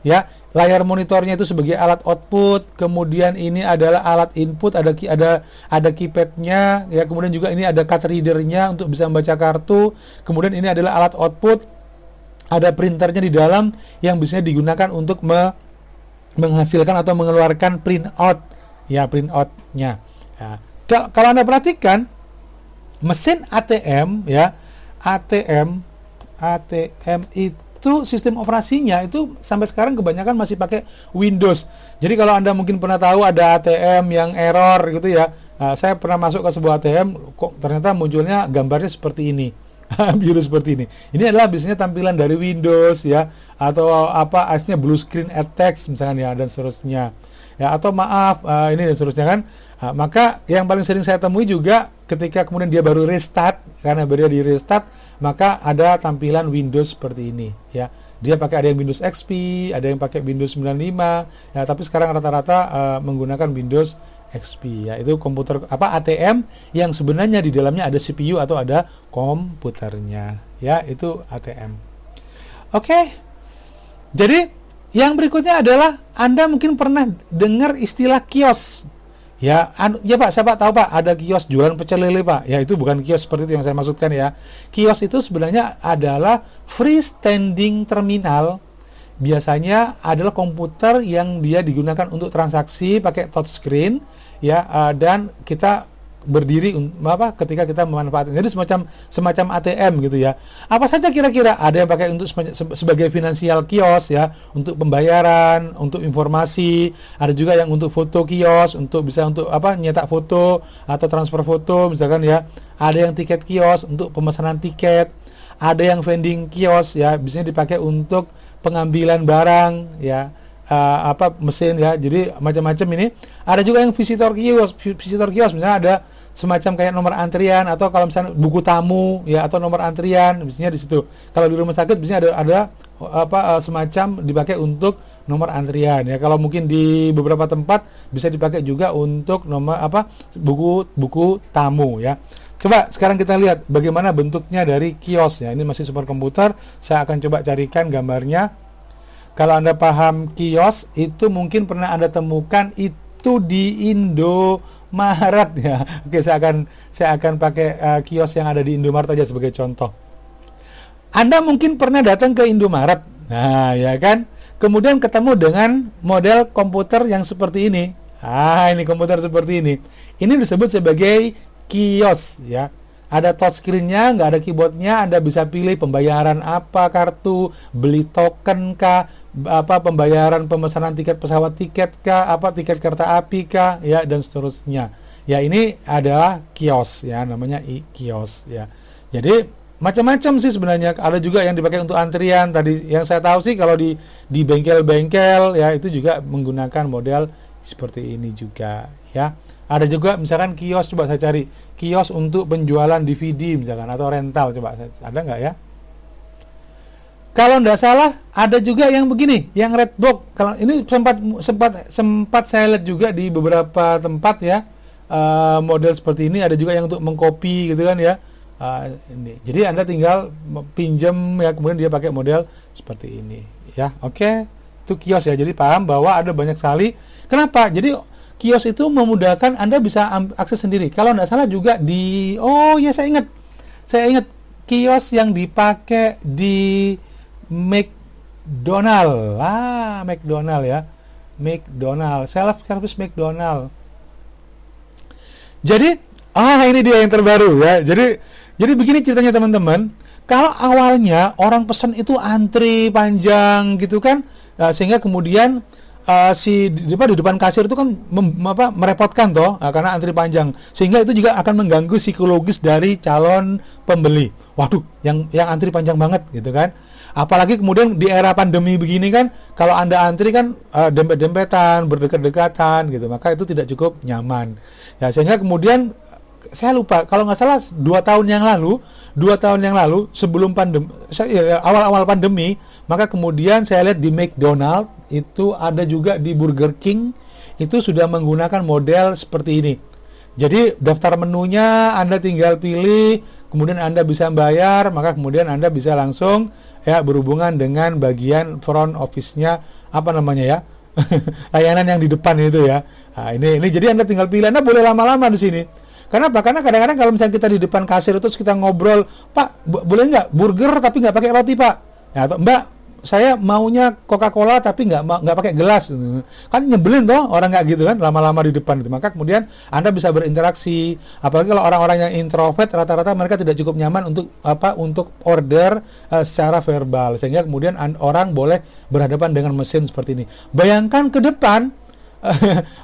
ya. Layar monitornya itu sebagai alat output, kemudian ini adalah alat input, ada keypadnya ya, kemudian juga ini ada card readernya untuk bisa membaca kartu, kemudian ini adalah alat output, ada printernya di dalam yang biasanya digunakan untuk menghasilkan atau mengeluarkan printout, ya, printoutnya. Ya. Kalau Anda perhatikan mesin ATM, ya, ATM itu sistem operasinya itu sampai sekarang kebanyakan masih pakai Windows. Jadi kalau Anda mungkin pernah tahu ada ATM yang error gitu ya. Saya pernah masuk ke sebuah ATM, kok ternyata munculnya gambarnya seperti ini. Biru seperti ini. Ini adalah biasanya tampilan dari Windows, ya, atau apa aslinya blue screen at text misalkan, ya, dan seterusnya. Ya, atau maaf ini dan seterusnya kan. Maka yang paling sering saya temui juga ketika kemudian dia baru restart, karena baru di restart, maka ada tampilan Windows seperti ini, ya. Dia pakai, ada yang Windows XP, ada yang pakai Windows 95, ya, tapi sekarang rata-rata menggunakan Windows XP, ya. Itu komputer ATM yang sebenarnya di dalamnya ada CPU atau ada komputernya, ya, itu ATM. Oke. Jadi yang berikutnya adalah Anda mungkin pernah dengar istilah kios. Ya, ya Pak, siapa tahu Pak, ada kios jualan pecel lele Pak. Ya, itu bukan kios seperti itu yang saya maksudkan, ya. Kios itu sebenarnya adalah freestanding terminal. Biasanya adalah komputer yang dia digunakan untuk transaksi pakai touchscreen, ya, dan kita berdiri ketika kita memanfaatkan. Jadi semacam ATM gitu, ya. Apa saja kira-kira? Ada yang pakai untuk sebagai finansial kios, ya, untuk pembayaran, untuk informasi. Ada juga yang untuk foto kios, untuk nyetak foto atau transfer foto misalkan, ya. Ada yang tiket kios untuk pemesanan tiket. Ada yang vending kios, ya, biasanya dipakai untuk pengambilan barang, ya. Mesin, ya. Jadi macam-macam ini. Ada juga yang visitor kios misalnya ada semacam kayak nomor antrian, atau kalau misalnya buku tamu, ya, atau nomor antrian biasanya di situ. Kalau di rumah sakit biasanya ada semacam dipakai untuk nomor antrian, ya. Kalau mungkin di beberapa tempat bisa dipakai juga untuk nomor buku tamu, ya. Coba sekarang kita lihat bagaimana bentuknya dari kios, ya. Ini masih superkomputer. Saya akan coba carikan gambarnya. Kalau Anda paham kios, itu mungkin pernah Anda temukan itu di Indomaret, ya. Oke, saya akan pakai kios yang ada di Indomaret aja sebagai contoh. Anda mungkin pernah datang ke Indomaret. Nah, ya kan? Kemudian ketemu dengan model komputer yang seperti ini. Ini komputer seperti ini. Ini disebut sebagai kios, ya. Ada touchscreen-nya, nggak ada keyboard-nya. Anda bisa pilih pembayaran apa, kartu, beli token kah, pembayaran pemesanan tiket pesawat tiket kah, tiket kereta api kah, ya, dan seterusnya. Ya, ini adalah kios, ya, namanya kios, ya. Jadi macam-macam sih sebenarnya. Ada juga yang dipakai untuk antrian. Tadi yang saya tahu sih kalau di bengkel-bengkel, ya, itu juga menggunakan model seperti ini juga, ya. Ada juga misalkan kios, coba saya cari kios untuk penjualan DVD misalkan, atau rental, coba ada nggak, ya? Kalau nggak salah ada juga yang begini, yang red box. Kalau ini sempat saya lihat juga di beberapa tempat, ya, model seperti ini. Ada juga yang untuk mengcopy gitu kan, ya. Ini. Jadi Anda tinggal pinjam, ya, kemudian dia pakai model seperti ini, ya. Oke, itu kios, ya. Jadi paham bahwa ada banyak sekali. Kenapa? Jadi kios itu memudahkan Anda bisa akses sendiri. Kalau nggak salah juga saya ingat kios yang dipakai di McDonald, ya, McDonald, self-service McDonald. Jadi, ini dia yang terbaru, ya. Jadi begini ceritanya teman-teman. Kalau awalnya orang pesan itu antri panjang gitu kan, sehingga kemudian di depan kasir itu kan merepotkan toh, karena antri panjang, sehingga itu juga akan mengganggu psikologis dari calon pembeli. Waduh, yang antri panjang banget gitu kan. Apalagi kemudian di era pandemi begini kan, kalau Anda antri kan dempet-dempetan, berdekat-dekatan gitu, maka itu tidak cukup nyaman. Ya, sehingga kemudian saya lupa, kalau nggak salah 2 tahun yang lalu sebelum pandemi, awal-awal pandemi, maka kemudian saya lihat di McDonald itu ada juga di Burger King itu sudah menggunakan model seperti ini. Jadi daftar menunya Anda tinggal pilih, kemudian Anda bisa bayar, maka kemudian Anda bisa langsung, ya, berhubungan dengan bagian front office-nya, ya, layanan yang di depan itu, ya. Ini jadi Anda tinggal pilih. Anda boleh lama-lama di sini. Kenapa? Karena kadang-kadang kalau misalnya kita di depan kasir itu kita ngobrol, Pak, boleh nggak burger tapi nggak pakai roti, Pak? Ya, atau Mbak, saya maunya Coca-Cola tapi nggak pakai gelas, kan nyebelin toh orang nggak gitu kan lama-lama di depan itu. Maka kemudian Anda bisa berinteraksi, apalagi kalau orang-orang yang introvert rata-rata mereka tidak cukup nyaman untuk order secara verbal, sehingga kemudian orang boleh berhadapan dengan mesin seperti ini. Bayangkan ke depan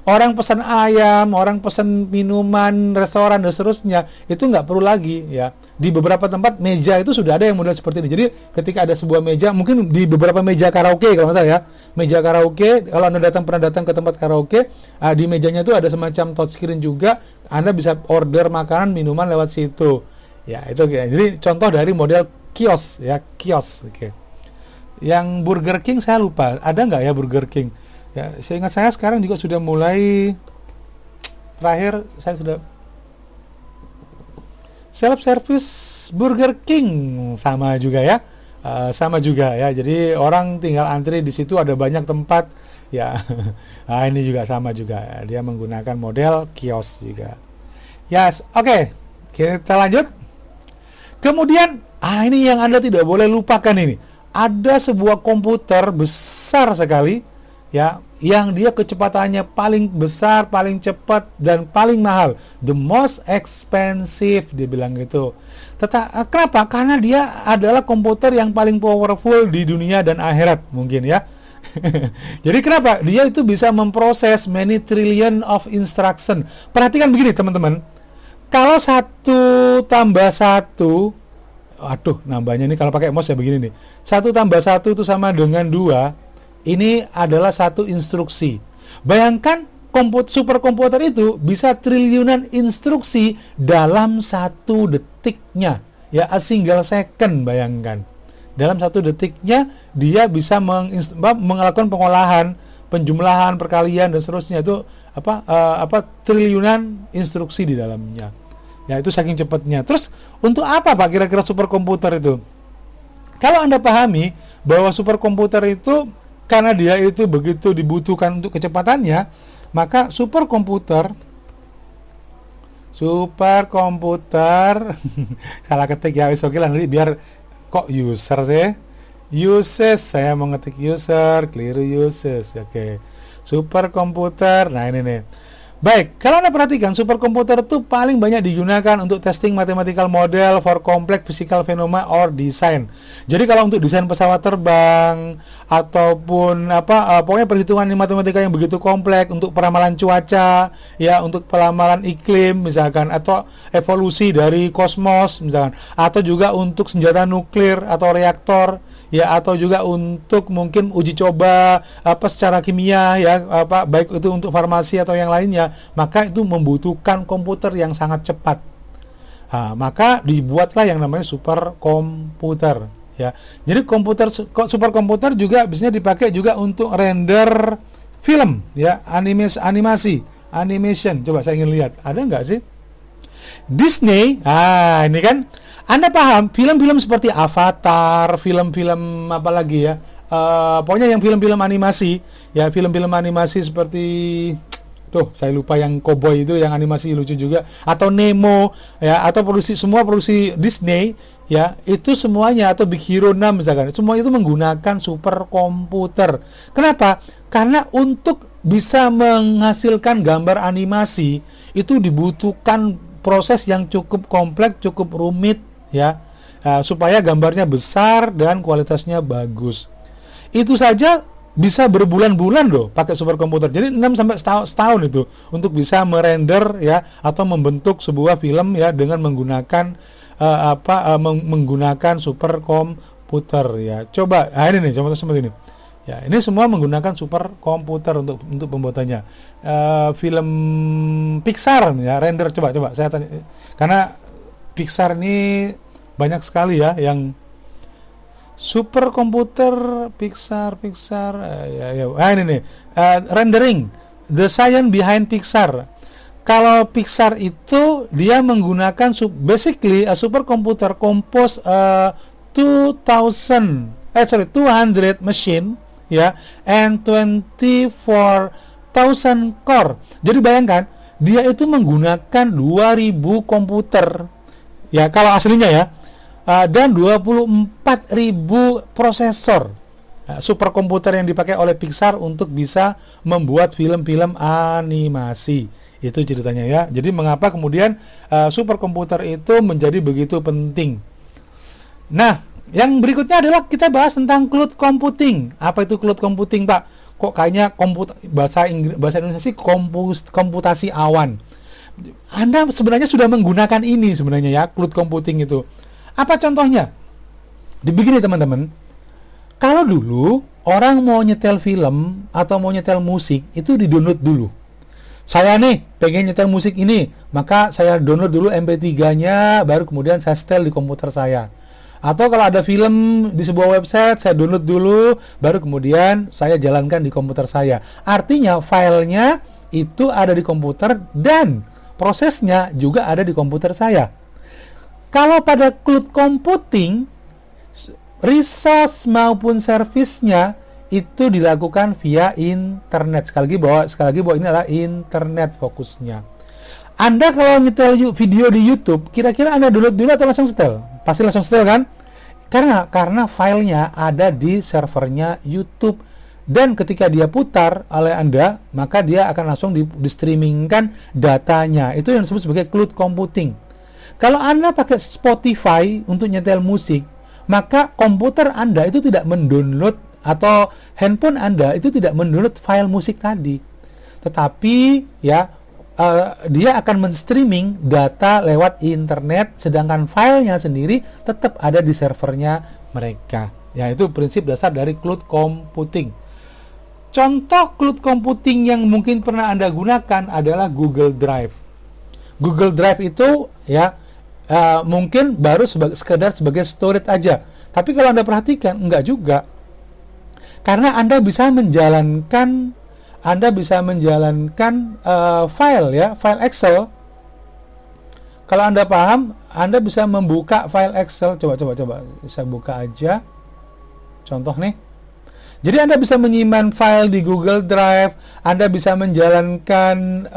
orang pesan ayam, orang pesan minuman, restoran dan seterusnya, itu nggak perlu lagi ya. Di beberapa tempat meja itu sudah ada yang model seperti ini. Jadi ketika ada sebuah meja, mungkin di beberapa meja karaoke kalau nggak salah ya, meja karaoke, kalau Anda pernah datang ke tempat karaoke, di mejanya itu ada semacam touchscreen juga, Anda bisa order makanan, minuman lewat situ. Ya, itu ya. Jadi contoh dari model kios ya, kios. Oke. Yang Burger King saya lupa, ada nggak ya Burger King? Ya, seingat saya sekarang juga sudah mulai, terakhir saya sudah self service Burger King sama juga ya, jadi orang tinggal antri di situ, ada banyak tempat ya. Nah, ini juga sama juga ya. Dia menggunakan model kios juga. Yes, oke. Kita lanjut. Kemudian ini yang Anda tidak boleh lupakan ini. Ada sebuah komputer besar sekali ya, yang dia kecepatannya paling besar, paling cepat, dan paling mahal. The most expensive, dia bilang gitu. Kenapa? Karena dia adalah komputer yang paling powerful di dunia dan akhirat mungkin ya. Jadi kenapa? Dia itu bisa memproses many trillion of instruction. Perhatikan begini teman-teman. Kalau 1 tambah 1, nambahnya ini kalau pakai mouse ya begini nih. 1 tambah 1 itu sama dengan 2. Ini adalah satu instruksi. Bayangkan superkomputer itu bisa triliunan instruksi dalam 1 detiknya. Ya, a single second, bayangkan. Dalam 1 detiknya dia bisa melakukan pengolahan, penjumlahan, perkalian dan seterusnya. Itu triliunan instruksi di dalamnya. Ya, itu saking cepatnya. Terus untuk apa Pak kira-kira superkomputer itu? Kalau Anda pahami bahwa superkomputer itu karena dia itu begitu dibutuhkan untuk kecepatannya, maka superkomputer salah ketik ya, oke lah, nanti biar kok user sih, uses, saya mau ngetik user, keliru uses. Oke. Superkomputer, nah ini nih. Baik, kalau Anda perhatikan, superkomputer itu paling banyak digunakan untuk testing mathematical model for complex physical phenomena or design. Jadi kalau untuk desain pesawat terbang ataupun pokoknya perhitungan matematika yang begitu kompleks, untuk peramalan cuaca, ya, untuk peramalan iklim misalkan, atau evolusi dari kosmos misalkan, atau juga untuk senjata nuklir atau reaktor, ya, atau juga untuk mungkin uji coba secara kimia ya, baik itu untuk farmasi atau yang lainnya, maka itu membutuhkan komputer yang sangat cepat. Maka dibuatlah yang namanya superkomputer ya. Jadi superkomputer juga biasanya dipakai juga untuk render film ya, animation. Coba saya ingin lihat, ada nggak sih Disney? Ini kan Anda paham, film-film seperti Avatar, film-film apa lagi ya, pokoknya yang film-film animasi, ya, film-film animasi seperti, saya lupa, yang cowboy itu, yang animasi lucu juga, atau Nemo, ya, atau semua produksi Disney, ya, itu semuanya, atau Big Hero 6 misalkan, semua itu menggunakan superkomputer. Kenapa? Karena untuk bisa menghasilkan gambar animasi, itu dibutuhkan proses yang cukup kompleks, cukup rumit, ya, supaya gambarnya besar dan kualitasnya bagus. Itu saja bisa berbulan-bulan loh pakai superkomputer. Jadi 6 sampai setahun itu untuk bisa merender ya, atau membentuk sebuah film ya, dengan menggunakan menggunakan superkomputer ya. Coba ini nih, contoh seperti ini. Ya, ini semua menggunakan superkomputer untuk pembuatannya. Film Pixar ya, render, coba saya tanya, karena Pixar ini banyak sekali ya yang superkomputer. Pixar ini nih, rendering, the science behind Pixar. Kalau Pixar itu dia menggunakan basically a superkomputer composed 200 machine ya, and 24,000 core. Jadi bayangkan dia itu menggunakan 2000 komputer ya, kalau aslinya ya, dan 24.000 prosesor superkomputer yang dipakai oleh Pixar untuk bisa membuat film-film animasi. Itu ceritanya ya. Jadi mengapa kemudian superkomputer itu menjadi begitu penting. Nah, yang berikutnya adalah kita bahas tentang cloud computing. Apa itu cloud computing, Pak? Kok kayaknya bahasa Indonesia sih komputasi awan. Anda sebenarnya sudah menggunakan ini sebenarnya ya, cloud computing itu. Apa contohnya? Begini teman-teman. Kalau dulu orang mau nyetel film atau mau nyetel musik itu di-download dulu. Saya nih pengen nyetel musik ini, maka saya download dulu MP3-nya, baru kemudian saya setel di komputer saya. Atau kalau ada film di sebuah website, saya download dulu, baru kemudian saya jalankan di komputer saya. Artinya filenya itu ada di komputer dan prosesnya juga ada di komputer saya. Kalau pada cloud computing, resource maupun servisnya itu dilakukan via internet. Sekali lagi bahwa ini adalah internet fokusnya. Anda kalau nyetel video di YouTube, kira-kira Anda download dulu atau langsung setel? Pasti langsung setel kan? Karena filenya ada di servernya YouTube. Dan ketika dia putar oleh Anda, maka dia akan langsung di-streamingkan datanya. Itu yang disebut sebagai cloud computing. Kalau Anda pakai Spotify untuk nyetel musik, maka komputer Anda itu tidak mendownload atau handphone Anda itu tidak mendownload file musik tadi. Tetapi ya dia akan men-streaming data lewat internet, sedangkan filenya sendiri tetap ada di servernya mereka. Ya, itu prinsip dasar dari cloud computing. Contoh cloud computing yang mungkin pernah Anda gunakan adalah Google Drive. Google Drive itu ya mungkin baru sekedar sebagai storage aja. Tapi kalau Anda perhatikan, enggak juga. Karena Anda bisa menjalankan file ya, file Excel. Kalau Anda paham, Anda bisa membuka file Excel. Coba saya buka aja. Contoh nih. Jadi Anda bisa menyimpan file di Google Drive, Anda bisa menjalankan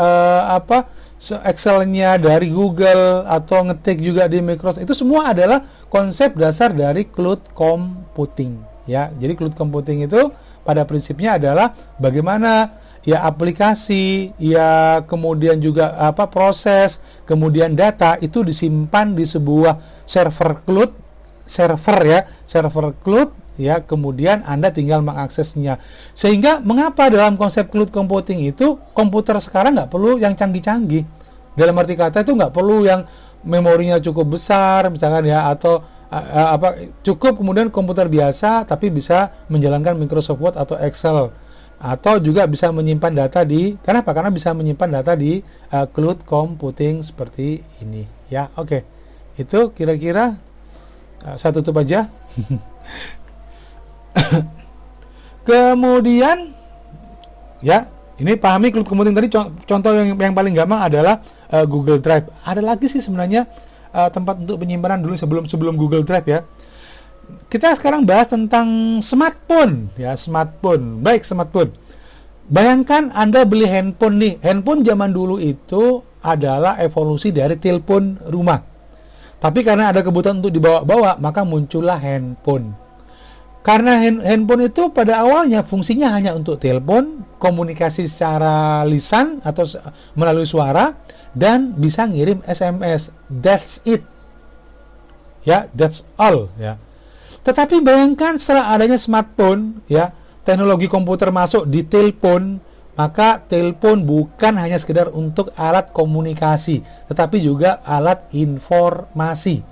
Excel-nya dari Google atau ngetik juga di Microsoft. Itu semua adalah konsep dasar dari cloud computing. Ya, jadi cloud computing itu pada prinsipnya adalah bagaimana ya aplikasi, ya kemudian juga proses, kemudian data itu disimpan di sebuah server cloud ya, kemudian Anda tinggal mengaksesnya. Sehingga mengapa dalam konsep cloud computing itu komputer sekarang nggak perlu yang canggih-canggih. Dalam arti kata itu nggak perlu yang memorinya cukup besar misalkan ya, atau cukup kemudian komputer biasa tapi bisa menjalankan Microsoft Word atau Excel, atau juga bisa menyimpan data karena bisa menyimpan data di cloud computing seperti ini ya. Oke. Itu kira-kira saya tutup aja. Kemudian ya, ini pahami cloud computing tadi. Contoh yang paling gampang adalah Google Drive. Ada lagi sih sebenarnya tempat untuk penyimpanan dulu sebelum Google Drive ya. Kita sekarang bahas tentang smartphone ya, smartphone. Baik, smartphone. Bayangkan Anda beli handphone nih. Handphone zaman dulu itu adalah evolusi dari telepon rumah. Tapi karena ada kebutuhan untuk dibawa-bawa, maka muncullah handphone. Karena handphone itu pada awalnya fungsinya hanya untuk telepon, komunikasi secara lisan atau melalui suara, dan bisa ngirim SMS. That's it. Ya, that's all ya. Tetapi bayangkan setelah adanya smartphone ya, teknologi komputer masuk di telepon, maka telepon bukan hanya sekedar untuk alat komunikasi, tetapi juga alat informasi.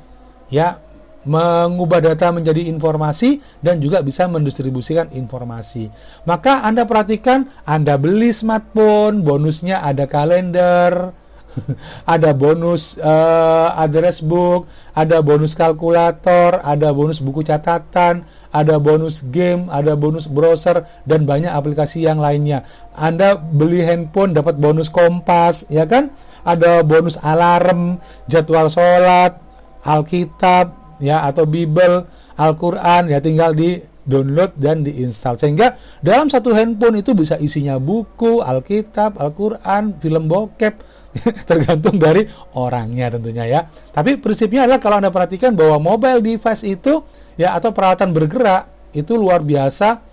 Ya, mengubah data menjadi informasi dan juga bisa mendistribusikan informasi. Maka Anda perhatikan, Anda beli smartphone, bonusnya ada kalender, ada bonus address book, ada bonus kalkulator, ada bonus buku catatan, ada bonus game, ada bonus browser, dan banyak aplikasi yang lainnya. Anda beli handphone dapat bonus kompas, ya kan? Ada bonus alarm, jadwal sholat, Alkitab, ya, atau Bible, Al-Quran, ya tinggal di download dan diinstal. Sehingga dalam satu handphone itu bisa isinya buku, Alkitab, Al-Quran, film bokep, tergantung dari orangnya tentunya ya. Tapi prinsipnya adalah kalau Anda perhatikan bahwa mobile device itu ya, atau peralatan bergerak itu luar biasa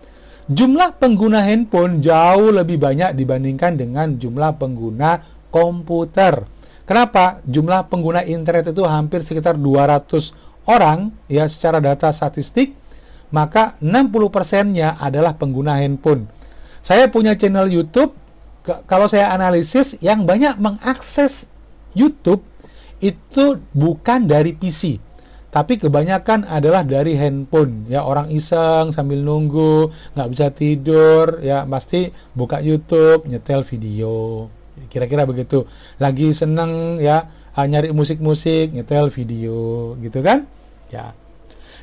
Jumlah pengguna handphone jauh lebih banyak dibandingkan dengan jumlah pengguna komputer. Kenapa? Jumlah pengguna internet itu hampir sekitar 200 orang ya secara data statistik, maka 60%-nya adalah pengguna handphone. Saya punya channel YouTube, kalau saya analisis yang banyak mengakses YouTube itu bukan dari PC, tapi kebanyakan adalah dari handphone. Ya, orang iseng sambil nunggu, nggak bisa tidur, ya pasti buka YouTube, nyetel video. Kira-kira begitu. Lagi seneng ya, nyari musik-musik, nyetel video, gitu kan? Ya.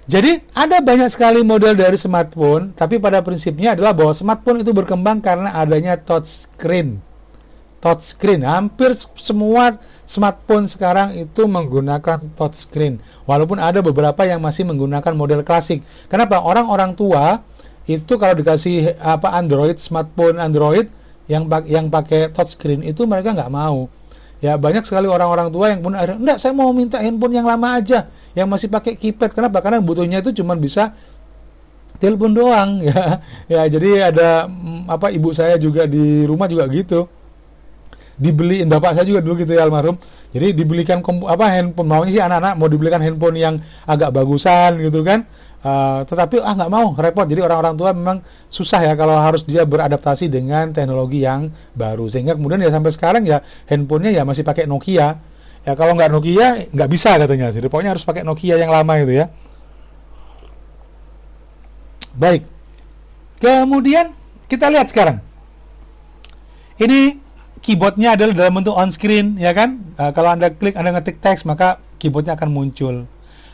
Jadi ada banyak sekali model dari smartphone, tapi pada prinsipnya adalah bahwa smartphone itu berkembang karena adanya touchscreen. Touchscreen, hampir semua smartphone sekarang itu menggunakan touchscreen. Walaupun ada beberapa yang masih menggunakan model klasik. Kenapa? Orang-orang tua itu kalau dikasih Android, smartphone Android yang pakai touchscreen itu mereka nggak mau. Ya, banyak sekali orang-orang tua yang pun ada, enggak, saya mau minta handphone yang lama aja, yang masih pakai keypad. Kenapa? Karena butuhnya itu cuma bisa telepon doang ya. Ya, jadi ada ibu saya juga di rumah juga gitu. Dibeliin, bapak saya juga dulu gitu ya, almarhum. Jadi dibelikan handphone, maunya sih anak-anak mau dibelikan handphone yang agak bagusan gitu kan. Tetapi nggak mau, repot. Jadi orang-orang tua memang susah ya kalau harus dia beradaptasi dengan teknologi yang baru. Sehingga kemudian ya sampai sekarang ya handphonenya ya masih pakai Nokia. Ya kalau nggak Nokia nggak bisa katanya. Jadi pokoknya harus pakai Nokia yang lama itu ya. Baik. Kemudian kita lihat sekarang. Ini keyboardnya adalah dalam bentuk on screen, ya kan? Kalau Anda klik, Anda ngetik teks, maka keyboardnya akan muncul.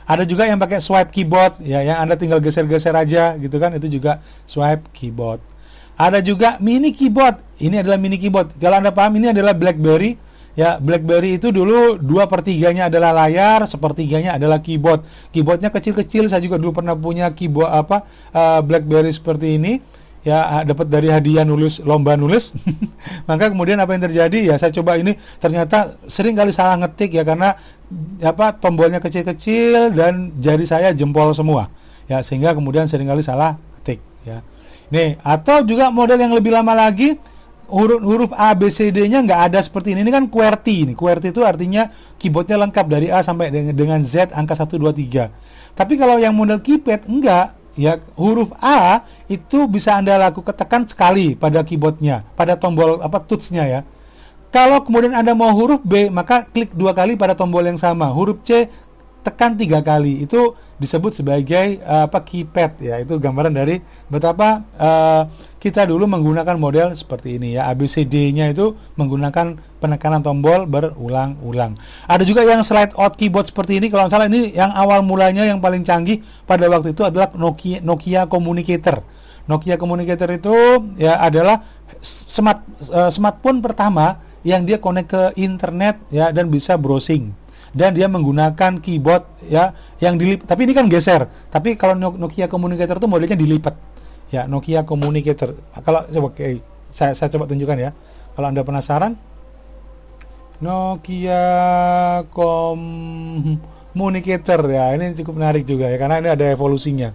Ada juga yang pakai swipe keyboard, ya, yang Anda tinggal geser-geser aja, gitu kan? Itu juga swipe keyboard. Ada juga mini keyboard. Ini adalah mini keyboard. Kalau Anda paham, ini adalah BlackBerry. Ya, BlackBerry itu dulu 2/3-nya adalah layar, 1/3-nya adalah keyboard. Keyboardnya kecil-kecil. Saya juga dulu pernah punya keyboard BlackBerry seperti ini. Ya, dapat dari hadiah lomba nulis. Maka kemudian apa yang terjadi? Ya, saya coba ini, ternyata sering kali salah ngetik ya, karena tombolnya kecil-kecil dan jari saya jempol semua. Ya, sehingga kemudian sering kali salah ketik ya. Nih, atau juga model yang lebih lama lagi, huruf A, B, C, D-nya nggak ada seperti ini. Ini kan QWERTY. Ini QWERTY itu artinya keyboardnya lengkap dari A sampai dengan Z angka 1, 2, 3. Tapi kalau yang model keypad enggak. Ya, huruf A itu bisa Anda tekan sekali pada keyboardnya, pada tombol touch-nya ya. Kalau kemudian Anda mau huruf B, maka klik 2 kali pada tombol yang sama. Huruf C tekan 3 kali. Itu disebut sebagai keypad ya. Itu gambaran dari betapa kita dulu menggunakan model seperti ini ya. ABCD-nya itu menggunakan penekanan tombol berulang-ulang. Ada juga yang slide out keyboard seperti ini. Kalau salah ini yang awal mulanya yang paling canggih pada waktu itu adalah Nokia Communicator. Nokia Communicator itu ya adalah smartphone pertama yang dia connect ke internet ya, dan bisa browsing. Dan dia menggunakan keyboard ya yang dilipat, tapi ini kan geser. Tapi kalau Nokia Communicator itu modelnya dilipat. Ya, Nokia Communicator. Kalau coba saya coba tunjukkan ya. Kalau Anda penasaran, Nokia Communicator ya, ini cukup menarik juga ya, karena ini ada evolusinya.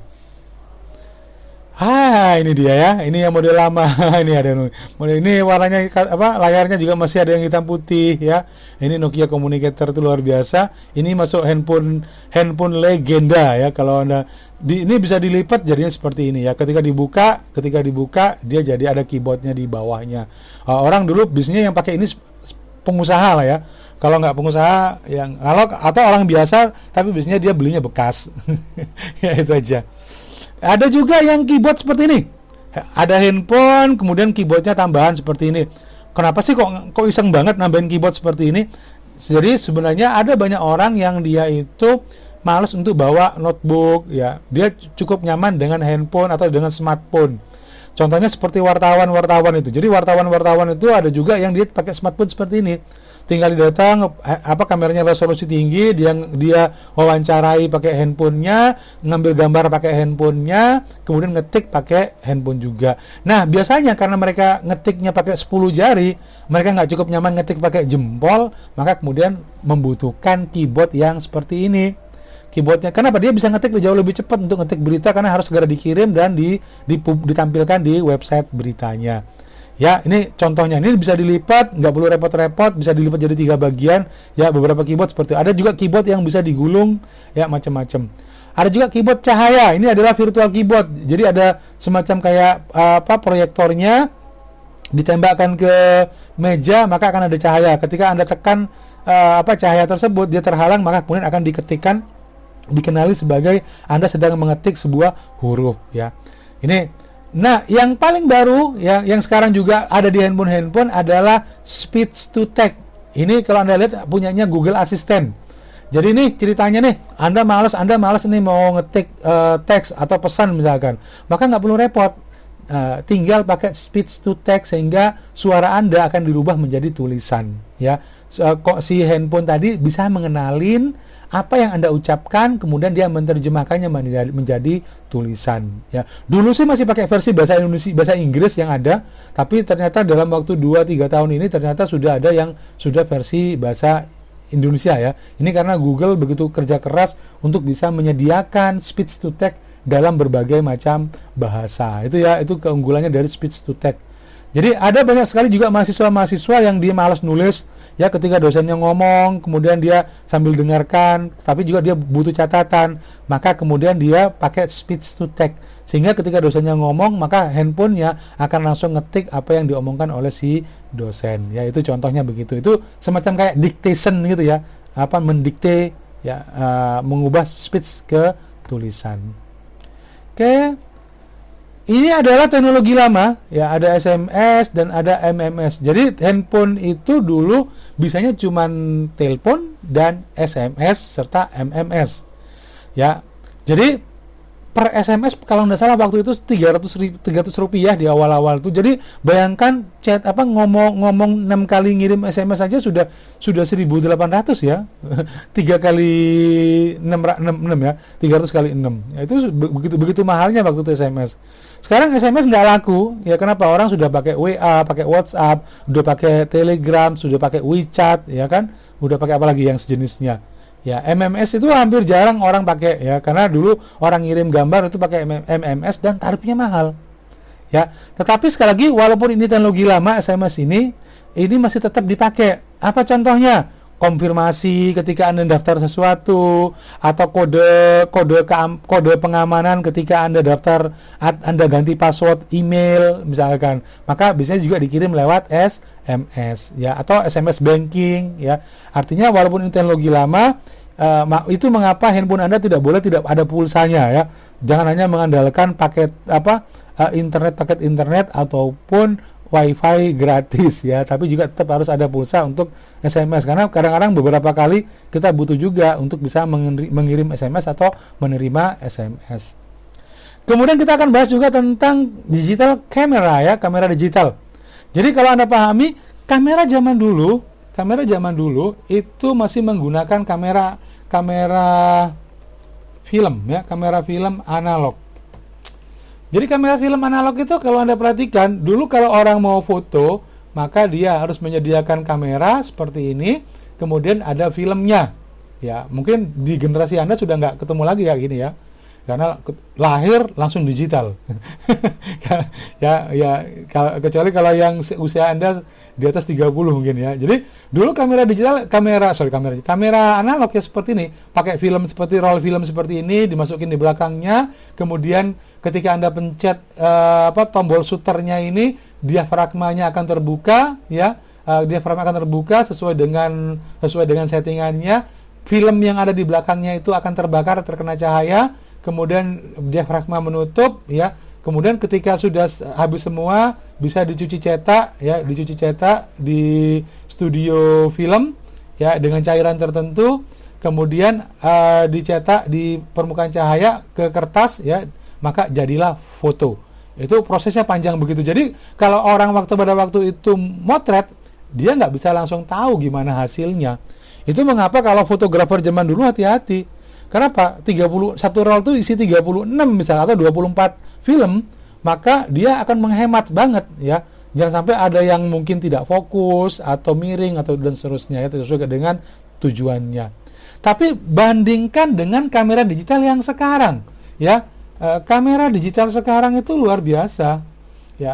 Ini dia ya. Ini yang model lama. Ini ada model ini, warnanya layarnya juga masih ada yang hitam putih ya. Ini Nokia Communicator itu luar biasa. Ini masuk handphone legenda ya. Kalau Anda ini bisa dilipat jadinya seperti ini ya. Ketika dibuka dia jadi ada keyboardnya di bawahnya. Orang dulu bisnisnya yang pakai ini pengusaha lah ya. Kalau nggak pengusaha atau orang biasa, tapi biasanya dia belinya bekas. Ya, itu aja. Ada juga yang keyboard seperti ini. Ada handphone, kemudian keyboardnya tambahan seperti ini. Kenapa sih kok iseng banget nambahin keyboard seperti ini? Jadi sebenarnya ada banyak orang yang dia itu males untuk bawa notebook ya. Dia cukup nyaman dengan handphone atau dengan smartphone. Contohnya seperti wartawan-wartawan itu. Jadi wartawan-wartawan itu ada juga yang dia pakai smartphone seperti ini. Tinggal datang kameranya resolusi tinggi, dia wawancarai pakai handphonenya, ngambil gambar pakai handphonenya, kemudian ngetik pakai handphone juga. Nah, biasanya karena mereka ngetiknya pakai 10 jari, mereka nggak cukup nyaman ngetik pakai jempol, maka kemudian membutuhkan keyboard yang seperti ini. keyboardnya. Kenapa? Dia bisa ngetik jauh lebih cepat untuk ngetik berita karena harus segera dikirim dan ditampilkan di website beritanya. Ya, ini contohnya. Ini bisa dilipat, nggak perlu repot-repot, bisa dilipat jadi 3 bagian. Ya, beberapa keyboard seperti itu. Ada juga keyboard yang bisa digulung, ya macam-macam. Ada juga keyboard cahaya. Ini adalah virtual keyboard. Jadi ada semacam kayak proyektornya ditembakkan ke meja, maka akan ada cahaya. Ketika Anda tekan cahaya tersebut, dia terhalang, maka kemudian akan dikenali sebagai Anda sedang mengetik sebuah huruf, ya. Ini. Nah, yang paling baru ya, yang sekarang juga ada di handphone adalah speech to text. Ini kalau Anda lihat punyanya Google Assistant. Jadi ini ceritanya nih, Anda malas nih mau ngetik teks atau pesan misalkan, maka nggak perlu repot. Tinggal pakai speech to text sehingga suara Anda akan dirubah menjadi tulisan, ya. Kok si handphone tadi bisa mengenalin apa yang Anda ucapkan, kemudian dia menerjemahkannya menjadi tulisan, ya. Dulu sih masih pakai versi bahasa Inggris yang ada, tapi ternyata dalam waktu 2-3 tahun ini ternyata sudah ada yang sudah versi bahasa Indonesia, ya. Ini karena Google begitu kerja keras untuk bisa menyediakan speech to text dalam berbagai macam bahasa. Itu ya, itu keunggulannya dari speech to text. Jadi ada banyak sekali juga mahasiswa yang dia malas nulis, ya, ketika dosennya ngomong, kemudian dia sambil dengarkan, tapi juga dia butuh catatan, maka kemudian dia pakai speech to text, sehingga ketika dosennya ngomong, maka handphonenya akan langsung ngetik apa yang diomongkan oleh si dosen, ya. Itu contohnya begitu. Itu semacam kayak dictation gitu, ya, mendikte, ya, mengubah speech ke tulisan. Oke. Ini adalah teknologi lama, ya, ada SMS dan ada MMS. Jadi handphone itu dulu bisanya cuma telepon dan SMS serta MMS. Ya. Jadi per SMS kalau nggak salah waktu itu 300 rupiah di awal-awal itu. Jadi bayangkan ngomong 6 kali ngirim SMS saja sudah 1.800, ya. 3 kali 6 ya, 300 kali 6. Ya, itu begitu mahalnya waktu itu SMS. Sekarang SMS nggak laku, ya. Kenapa? Orang sudah pakai WA, pakai WhatsApp, sudah pakai Telegram, sudah pakai WeChat, ya kan? Udah pakai apa lagi yang sejenisnya? Ya, MMS itu hampir jarang orang pakai, ya, karena dulu orang ngirim gambar itu pakai MMS dan tarifnya mahal. Ya, tetapi sekali lagi walaupun ini teknologi lama SMS ini masih tetap dipakai. Apa contohnya? Konfirmasi ketika Anda daftar sesuatu, atau kode pengamanan ketika Anda daftar, Anda ganti password email misalkan, maka biasanya juga dikirim lewat SMS, ya, atau SMS banking, ya. Artinya walaupun ini teknologi lama, itu mengapa handphone Anda tidak ada pulsanya, ya. Jangan hanya mengandalkan paket internet ataupun WiFi gratis, ya, tapi juga tetap harus ada pulsa untuk SMS, karena kadang-kadang beberapa kali kita butuh juga untuk bisa mengirim SMS atau menerima SMS. Kemudian kita akan bahas juga tentang digital camera, ya, kamera digital. Jadi kalau Anda pahami, kamera zaman dulu itu masih menggunakan kamera film, ya, kamera film analog. Jadi kamera film analog itu kalau Anda perhatikan, dulu kalau orang mau foto, maka dia harus menyediakan kamera seperti ini, kemudian ada filmnya. Ya, mungkin di generasi Anda sudah nggak ketemu lagi ya gini, ya. Karena lahir langsung digital. Kecuali kalau yang usia Anda di atas 30 mungkin, ya. Jadi dulu kamera analog ya seperti ini, pakai film seperti roll film seperti ini, dimasukin di belakangnya, kemudian ketika Anda pencet tombol shooternya ini, diafragmanya akan terbuka, ya. Diafragma akan terbuka sesuai dengan settingannya. Film yang ada di belakangnya itu akan terbakar, terkena cahaya, kemudian diafragma menutup, ya. Kemudian ketika sudah habis semua, bisa dicuci cetak, ya, di studio film, ya, dengan cairan tertentu, kemudian dicetak di permukaan cahaya ke kertas, ya, maka jadilah foto. Itu prosesnya panjang begitu. Jadi kalau orang pada waktu itu motret, dia nggak bisa langsung tahu gimana hasilnya. Itu mengapa kalau fotografer zaman dulu hati-hati. Kenapa? 1 roll itu isi 36 misalnya atau 24 film, maka dia akan menghemat banget, ya. Jangan sampai ada yang mungkin tidak fokus atau miring atau dan seterusnya, ya, sesuai dengan tujuannya. Tapi bandingkan dengan kamera digital yang sekarang, ya, kamera digital sekarang itu luar biasa, ya,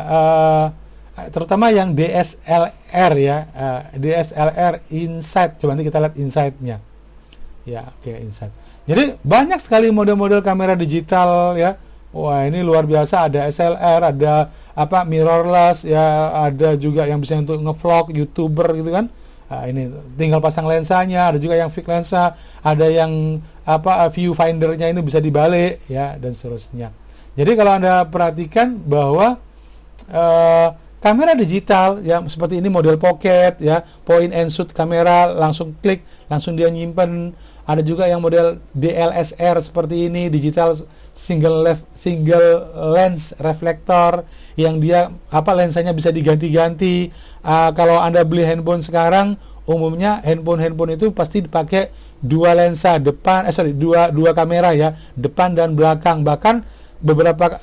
terutama yang DSLR ya, DSLR Insight. Coba nanti kita lihat Insight-nya, ya, oke, Insight. Jadi banyak sekali model-model kamera digital ya. Wah, ini luar biasa, ada SLR, ada apa mirrorless ya, ada juga yang bisa untuk ngevlog, YouTuber gitu kan. Nah, ini tinggal pasang lensanya, ada juga yang fix lensa, ada yang apa viewfindernya ini bisa dibalik ya, dan seterusnya. Jadi kalau Anda perhatikan bahwa kamera digital ya seperti ini model pocket ya, point and shoot kamera, langsung klik, langsung dia nyimpen. Ada juga yang model DLSR seperti ini, digital single lens reflector, yang dia apa lensanya bisa diganti-ganti. Kalau Anda beli handphone sekarang, umumnya handphone itu pasti dipakai dua lensa depan, dua kamera ya, depan dan belakang. Bahkan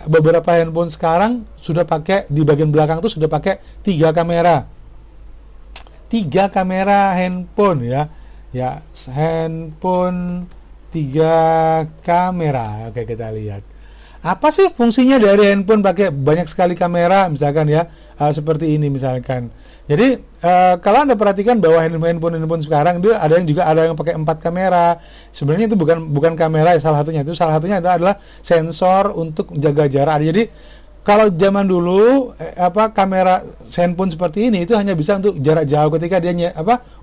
beberapa handphone sekarang sudah pakai di bagian belakang itu sudah pakai tiga kamera handphone ya, handphone 3 kamera. Oke, kita lihat apa sih fungsinya dari handphone pakai banyak sekali kamera, misalkan ya, seperti ini misalkan. Jadi kalau Anda perhatikan bahwa handphone sekarang dia ada yang pakai 4 kamera. Sebenarnya itu bukan kamera, salah satunya itu adalah sensor untuk menjaga jarak. Jadi kalau zaman dulu kamera handphone seperti ini itu hanya bisa untuk jarak jauh, ketika dia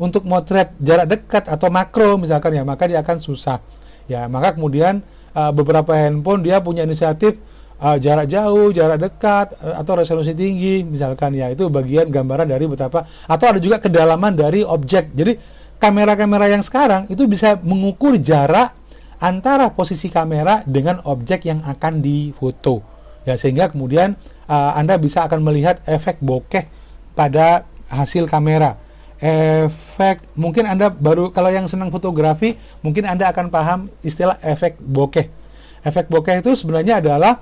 untuk motret jarak dekat atau makro misalkan ya, maka dia akan susah. Ya, maka kemudian beberapa handphone dia punya inisiatif jarak jauh, jarak dekat, atau resolusi tinggi misalkan ya, itu bagian gambaran dari betapa, atau ada juga kedalaman dari objek. Jadi kamera-kamera yang sekarang itu bisa mengukur jarak antara posisi kamera dengan objek yang akan difoto. Ya, sehingga kemudian Anda bisa akan melihat efek bokeh pada hasil kamera. Mungkin Anda baru, kalau yang senang fotografi, mungkin Anda akan paham istilah efek bokeh. Efek bokeh itu sebenarnya adalah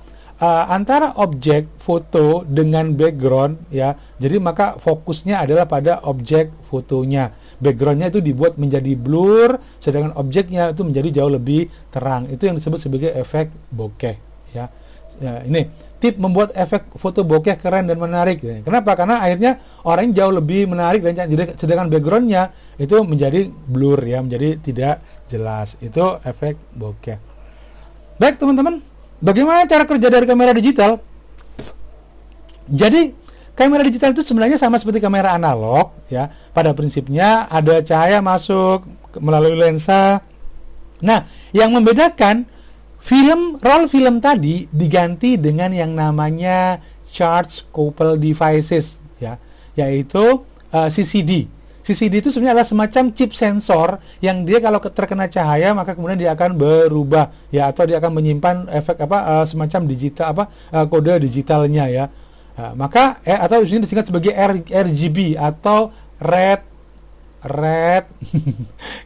antara objek foto dengan background ya. Jadi maka fokusnya adalah pada objek fotonya. Backgroundnya itu dibuat menjadi blur, sedangkan objeknya itu menjadi jauh lebih terang. Itu yang disebut sebagai efek bokeh ya. Ya, ini tip membuat efek foto bokeh keren dan menarik. Ya. Kenapa? Karena akhirnya orang jauh lebih menarik, dan sedangkan backgroundnya itu menjadi blur ya, menjadi tidak jelas. Itu efek bokeh. Baik teman-teman, bagaimana cara kerja dari kamera digital? Jadi kamera digital itu sebenarnya sama seperti kamera analog ya. Pada prinsipnya ada cahaya masuk melalui lensa. Nah, yang membedakan roll film tadi diganti dengan yang namanya charge coupled devices ya, yaitu CCD. CCD itu sebenarnya adalah semacam chip sensor yang dia kalau terkena cahaya maka kemudian dia akan berubah ya, atau dia akan menyimpan efek semacam digital kode digitalnya ya. Maka atau ini disingkat sebagai RGB atau red,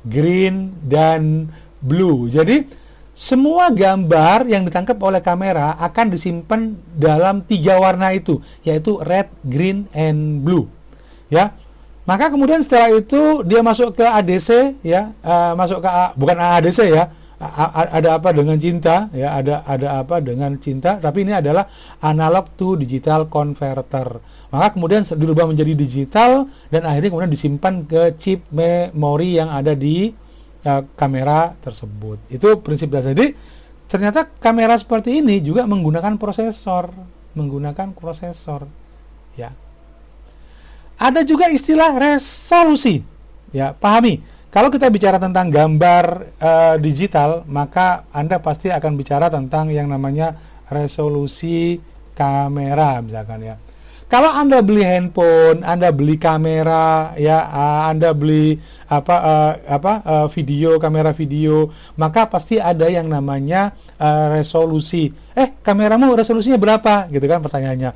green dan blue. Jadi semua gambar yang ditangkap oleh kamera akan disimpan dalam 3 warna itu, yaitu red, green, and blue. Ya, maka kemudian setelah itu dia masuk ke ADC, ya, masuk ke bukan AADC ya, ada apa dengan cinta, ya, ada apa dengan cinta, tapi ini adalah analog to digital converter. Maka kemudian dirubah menjadi digital dan akhirnya kemudian disimpan ke chip memori yang ada di kamera tersebut. Itu prinsip dasar. Jadi ternyata kamera seperti ini juga menggunakan prosesor, ya. Ada juga istilah resolusi, ya. Pahami, kalau kita bicara tentang gambar digital, maka Anda pasti akan bicara tentang yang namanya resolusi kamera misalkan ya. Kalau Anda beli handphone, Anda beli kamera, ya, Anda beli kamera video, maka pasti ada yang namanya resolusi. Kameramu resolusinya berapa? Gitu kan pertanyaannya.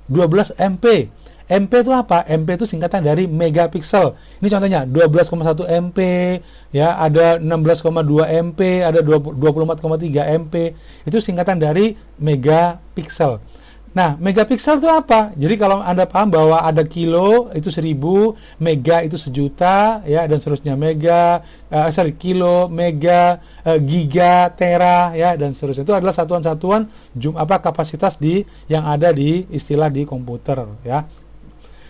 12 MP. MP itu apa? MP itu singkatan dari megapiksel. Ini contohnya 12,1 MP, ya, ada 16,2 MP, ada 24,3 MP. Itu singkatan dari megapiksel. Nah, megapiksel itu apa? Jadi kalau Anda paham bahwa ada kilo itu 1000, mega itu 1.000.000 ya, dan seterusnya. Kilo, mega, giga, tera ya, dan seterusnya. Itu adalah satuan-satuan kapasitas yang ada di istilah di komputer ya.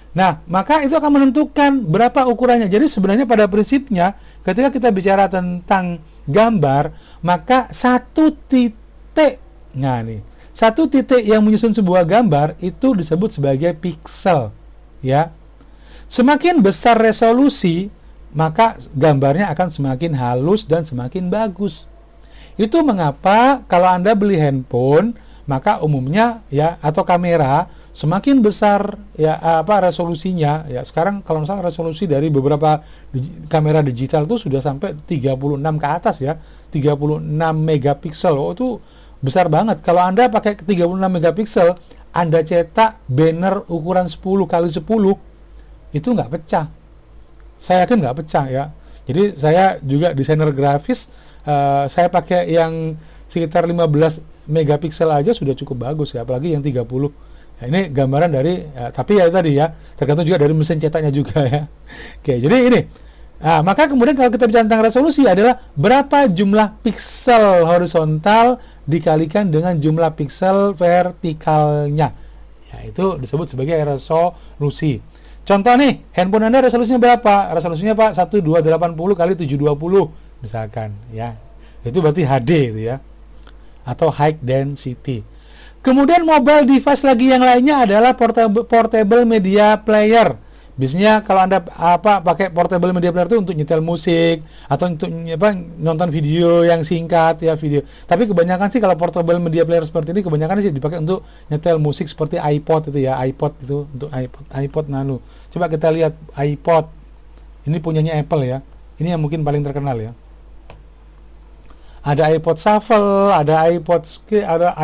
Nah, maka itu akan menentukan berapa ukurannya. Jadi sebenarnya pada prinsipnya ketika kita bicara tentang gambar, maka satu titik, nah nih, satu titik yang menyusun sebuah gambar itu disebut sebagai piksel ya. Semakin besar resolusi, maka gambarnya akan semakin halus dan semakin bagus. Itu mengapa kalau Anda beli handphone, maka umumnya ya, atau kamera, semakin besar ya resolusinya ya. Sekarang kalau misalnya resolusi dari beberapa kamera digital itu sudah sampai 36 ke atas ya, 36 megapiksel. Oh, itu besar banget. Kalau Anda pakai 36 megapiksel, Anda cetak banner ukuran 10 kali 10, itu nggak pecah. Saya yakin nggak pecah ya. Jadi saya juga desainer grafis, saya pakai yang sekitar 15 megapiksel aja sudah cukup bagus ya, apalagi yang 30. Ya, ini gambaran dari, tapi ya tadi ya, tergantung juga dari mesin cetaknya juga ya. Oke, jadi ini. Nah, maka kemudian kalau kita bicara tentang resolusi adalah berapa jumlah piksel horizontal dikalikan dengan jumlah piksel vertikalnya. Ya, itu disebut sebagai resolusi. Contoh nih, handphone Anda resolusinya berapa? Resolusinya Pak 1280 kali 720 misalkan ya. Itu berarti HD itu ya. Atau high density. Kemudian mobile device lagi yang lainnya adalah portable media player. Biasanya kalau Anda pakai portable media player itu untuk nyetel musik atau untuk nonton video yang singkat ya, video. Tapi kebanyakan sih kalau portable media player seperti ini kebanyakan sih dipakai untuk nyetel musik seperti iPod itu ya, iPod itu untuk iPod Nano. Coba kita lihat iPod. Ini punyanya Apple ya. Ini yang mungkin paling terkenal ya. Ada iPod Shuffle, ada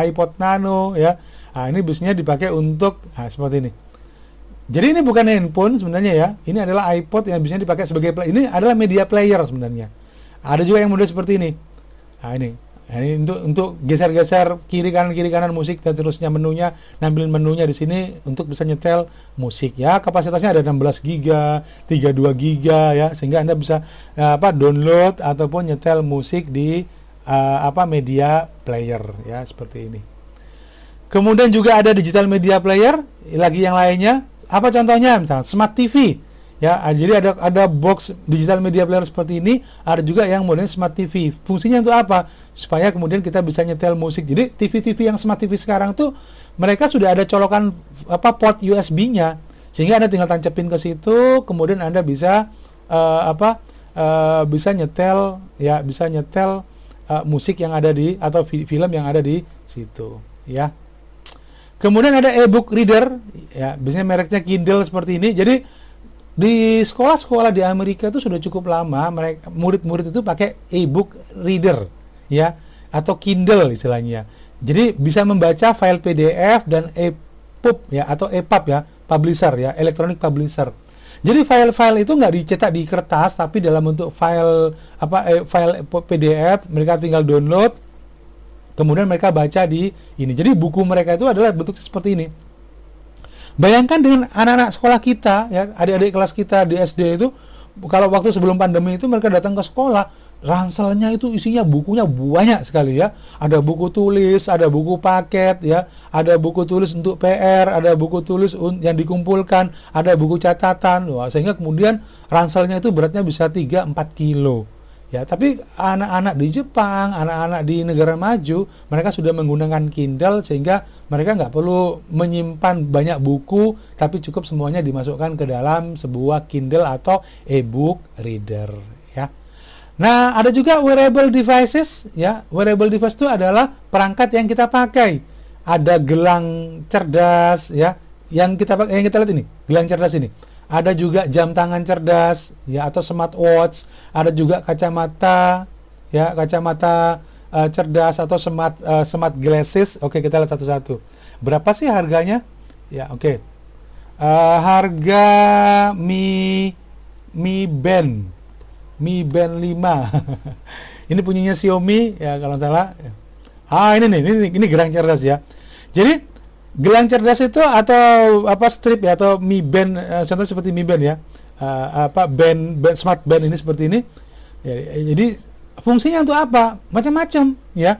iPod Nano ya. Nah, ini biasanya dipakai untuk seperti ini. Jadi ini bukan handphone sebenarnya ya. Ini adalah iPod yang biasanya dipakai sebagai ini adalah media player sebenarnya. Ada juga yang model seperti ini. Nah, ini untuk geser-geser kiri kanan musik dan seterusnya, menunya, nampilin menunya di sini untuk bisa nyetel musik ya. Kapasitasnya ada 16 GB, 32 GB ya, sehingga Anda bisa download ataupun nyetel musik di media player ya, seperti ini. Kemudian juga ada digital media player lagi yang lainnya. Apa contohnya? Misalnya Smart TV ya. Jadi ada box digital media player seperti ini. Ada juga yang modelnya Smart TV. Fungsinya untuk apa? Supaya kemudian kita bisa nyetel musik. Jadi TV-TV yang Smart TV sekarang tuh mereka sudah ada colokan port USB-nya, sehingga Anda tinggal tancepin ke situ, kemudian Anda bisa bisa nyetel ya, musik yang ada di atau film yang ada di situ ya. Kemudian ada e-book reader ya, biasanya mereknya Kindle seperti ini. Jadi di sekolah-sekolah di Amerika itu sudah cukup lama mereka murid-murid itu pakai e-book reader ya, atau Kindle istilahnya. Jadi bisa membaca file PDF dan EPUB ya, atau EPUB ya, publisher ya, electronic publisher. Jadi file-file itu nggak dicetak di kertas, tapi dalam bentuk file file PDF, mereka tinggal download, kemudian mereka baca di ini. Jadi buku mereka itu adalah bentuk seperti ini. Bayangkan dengan anak-anak sekolah kita ya, adik-adik kelas kita di SD itu, kalau waktu sebelum pandemi itu mereka datang ke sekolah, ranselnya itu isinya bukunya banyak sekali ya. Ada buku tulis, ada buku paket ya, ada buku tulis untuk PR, ada buku tulis yang dikumpulkan, ada buku catatan. Wah, sehingga kemudian ranselnya itu beratnya bisa 3-4 kilo. Ya, tapi anak-anak di Jepang, anak-anak di negara maju, mereka sudah menggunakan Kindle sehingga mereka nggak perlu menyimpan banyak buku, tapi cukup semuanya dimasukkan ke dalam sebuah Kindle atau e-book reader ya. Nah, ada juga wearable devices ya. Wearable device itu adalah perangkat yang kita pakai. Ada gelang cerdas ya, yang kita lihat ini, gelang cerdas ini. Ada juga jam tangan cerdas ya, atau smartwatch. Ada juga kacamata ya, kacamata cerdas atau smart glasses. Oke, kita lihat satu-satu. Berapa sih harganya? Ya, oke. Harga Mi Band 5. Ini punyanya Xiaomi ya kalau salah. Ini nih, ini gelang cerdas ya. Jadi Gelang cerdas itu atau apa strip ya atau Mi Band, contoh seperti Mi Band ya, apa band smart band ini seperti ini. Ya, jadi fungsinya untuk apa? Macam-macam ya.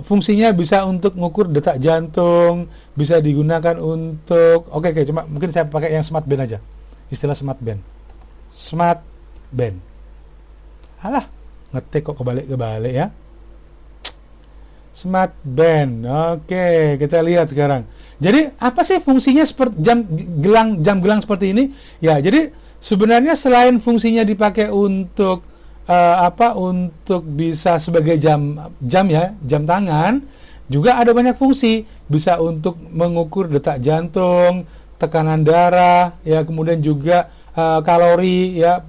Fungsinya bisa untuk mengukur detak jantung, bisa digunakan untuk oke, cuma mungkin saya pakai yang smart band aja. Istilah smart band. Smart band. Alah, ngetik kok kebalik-kebalik ya. Smart band. Oke, kita lihat sekarang. Jadi apa sih fungsinya seperti jam gelang seperti ini? Ya, jadi sebenarnya selain fungsinya dipakai untuk untuk bisa sebagai jam ya, jam tangan, juga ada banyak fungsi. Bisa untuk mengukur detak jantung, tekanan darah, ya, kemudian juga kalori ya,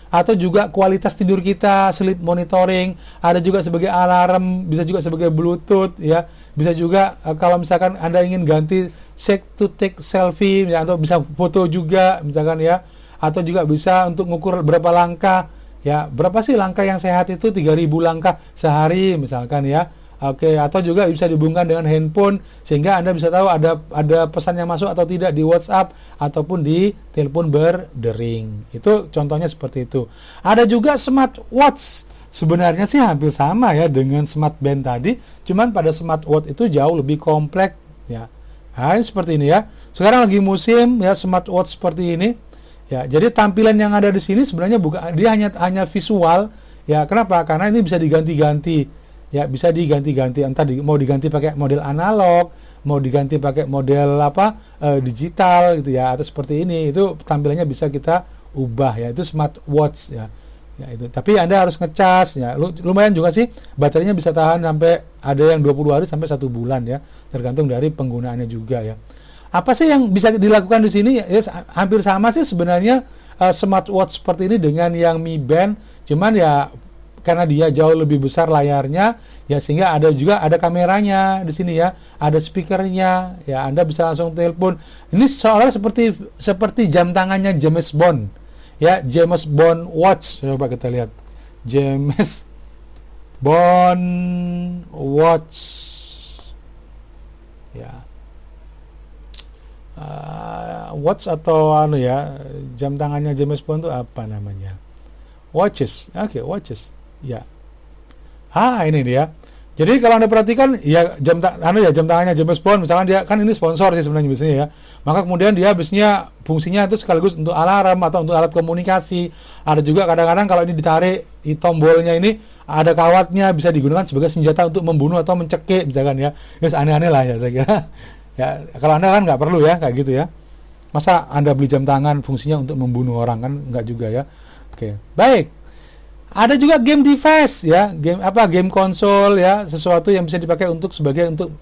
atau juga kualitas tidur kita, sleep monitoring, ada juga sebagai alarm, bisa juga sebagai bluetooth ya, bisa juga kalau misalkan Anda ingin ganti set to take selfie ya, atau bisa foto juga misalkan ya, atau juga bisa untuk mengukur berapa langkah ya, berapa sih langkah yang sehat itu 3.000 langkah sehari misalkan ya. Oke, atau juga bisa dihubungkan dengan handphone sehingga Anda bisa tahu ada pesan yang masuk atau tidak di WhatsApp ataupun di telepon berdering. Itu contohnya seperti itu. Ada juga smartwatch. Sebenarnya sih hampir sama ya dengan smart band tadi, cuman pada smartwatch itu jauh lebih kompleks ya. Nah, ini seperti ini ya. Sekarang lagi musim ya smartwatch seperti ini. Ya, jadi tampilan yang ada di sini sebenarnya bukan, dia hanya visual ya. Kenapa? Karena ini bisa diganti-ganti. Ya, bisa diganti-ganti, entah mau diganti pakai model analog, mau diganti pakai model digital gitu ya, atau seperti ini. Itu tampilannya bisa kita ubah ya. Itu smartwatch ya. Ya itu. Tapi Anda harus ngecas ya. Lumayan juga sih, baterainya bisa tahan sampai ada yang 20 hari sampai 1 bulan ya. Tergantung dari penggunaannya juga ya. Apa sih yang bisa dilakukan di sini? Ya, hampir sama sih sebenarnya smartwatch seperti ini dengan yang Mi Band, cuman ya karena dia jauh lebih besar layarnya ya, sehingga ada kameranya di sini ya, ada speakernya ya, Anda bisa langsung telepon. Ini seolah seperti jam tangannya James Bond ya, James Bond watch. Coba kita lihat James Bond watch ya, watch atau ya, jam tangannya James Bond itu apa namanya? Watches. Oke, watches. Ya. Ini dia. Jadi kalau Anda perhatikan ya jam tangannya James Bond, misalkan dia kan ini sponsor sih sebenarnya biasanya ya. Maka kemudian dia biasanya fungsinya itu sekaligus untuk alarm atau untuk alat komunikasi. Ada juga kadang-kadang kalau ini ditarik tombolnya ini ada kawatnya, bisa digunakan sebagai senjata untuk membunuh atau mencekik misalkan ya. Ya aneh-aneh lah ya saya kira. Ya, kalau Anda kan nggak perlu ya kayak gitu ya. Masa Anda beli jam tangan fungsinya untuk membunuh orang, kan nggak juga ya. Oke, baik. Ada juga game device ya, game konsol ya, sesuatu yang bisa dipakai untuk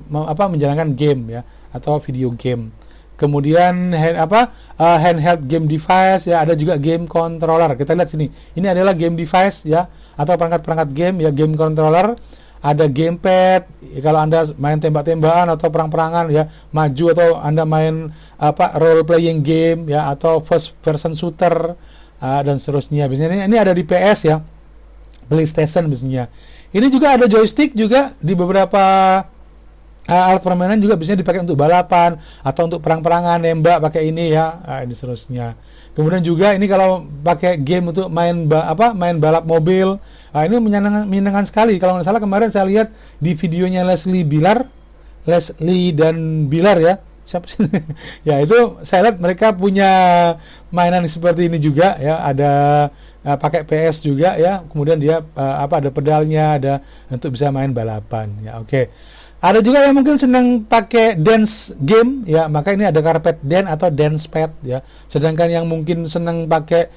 menjalankan game ya, atau video game. Kemudian handheld game device ya, ada juga game controller. Kita lihat sini. Ini adalah game device ya, atau perangkat-perangkat game ya, game controller. Ada gamepad ya, kalau Anda main tembak-tembakan atau perang-perangan ya, maju, atau Anda main role playing game ya, atau first person shooter dan seterusnya. Biasanya ini ada di PS ya, PlayStation biasanya. Ini juga ada joystick juga di beberapa alat permainan, juga biasanya dipakai untuk balapan atau untuk perang-perangan, nembak pakai ini ya. Ini seterusnya. Kemudian juga ini kalau pakai game untuk main balap mobil. Ini menyenangkan sekali. Kalau nggak salah kemarin saya lihat di videonya Leslie dan Bilar ya. Siapa sih? Ya itu saya lihat mereka punya mainan seperti ini juga ya. Ada pakai PS juga ya, kemudian dia ada pedalnya, ada untuk bisa main balapan ya. Oke. Ada juga yang mungkin senang pakai dance game ya, maka ini ada carpet dance atau dance pad ya. Sedangkan yang mungkin senang pakai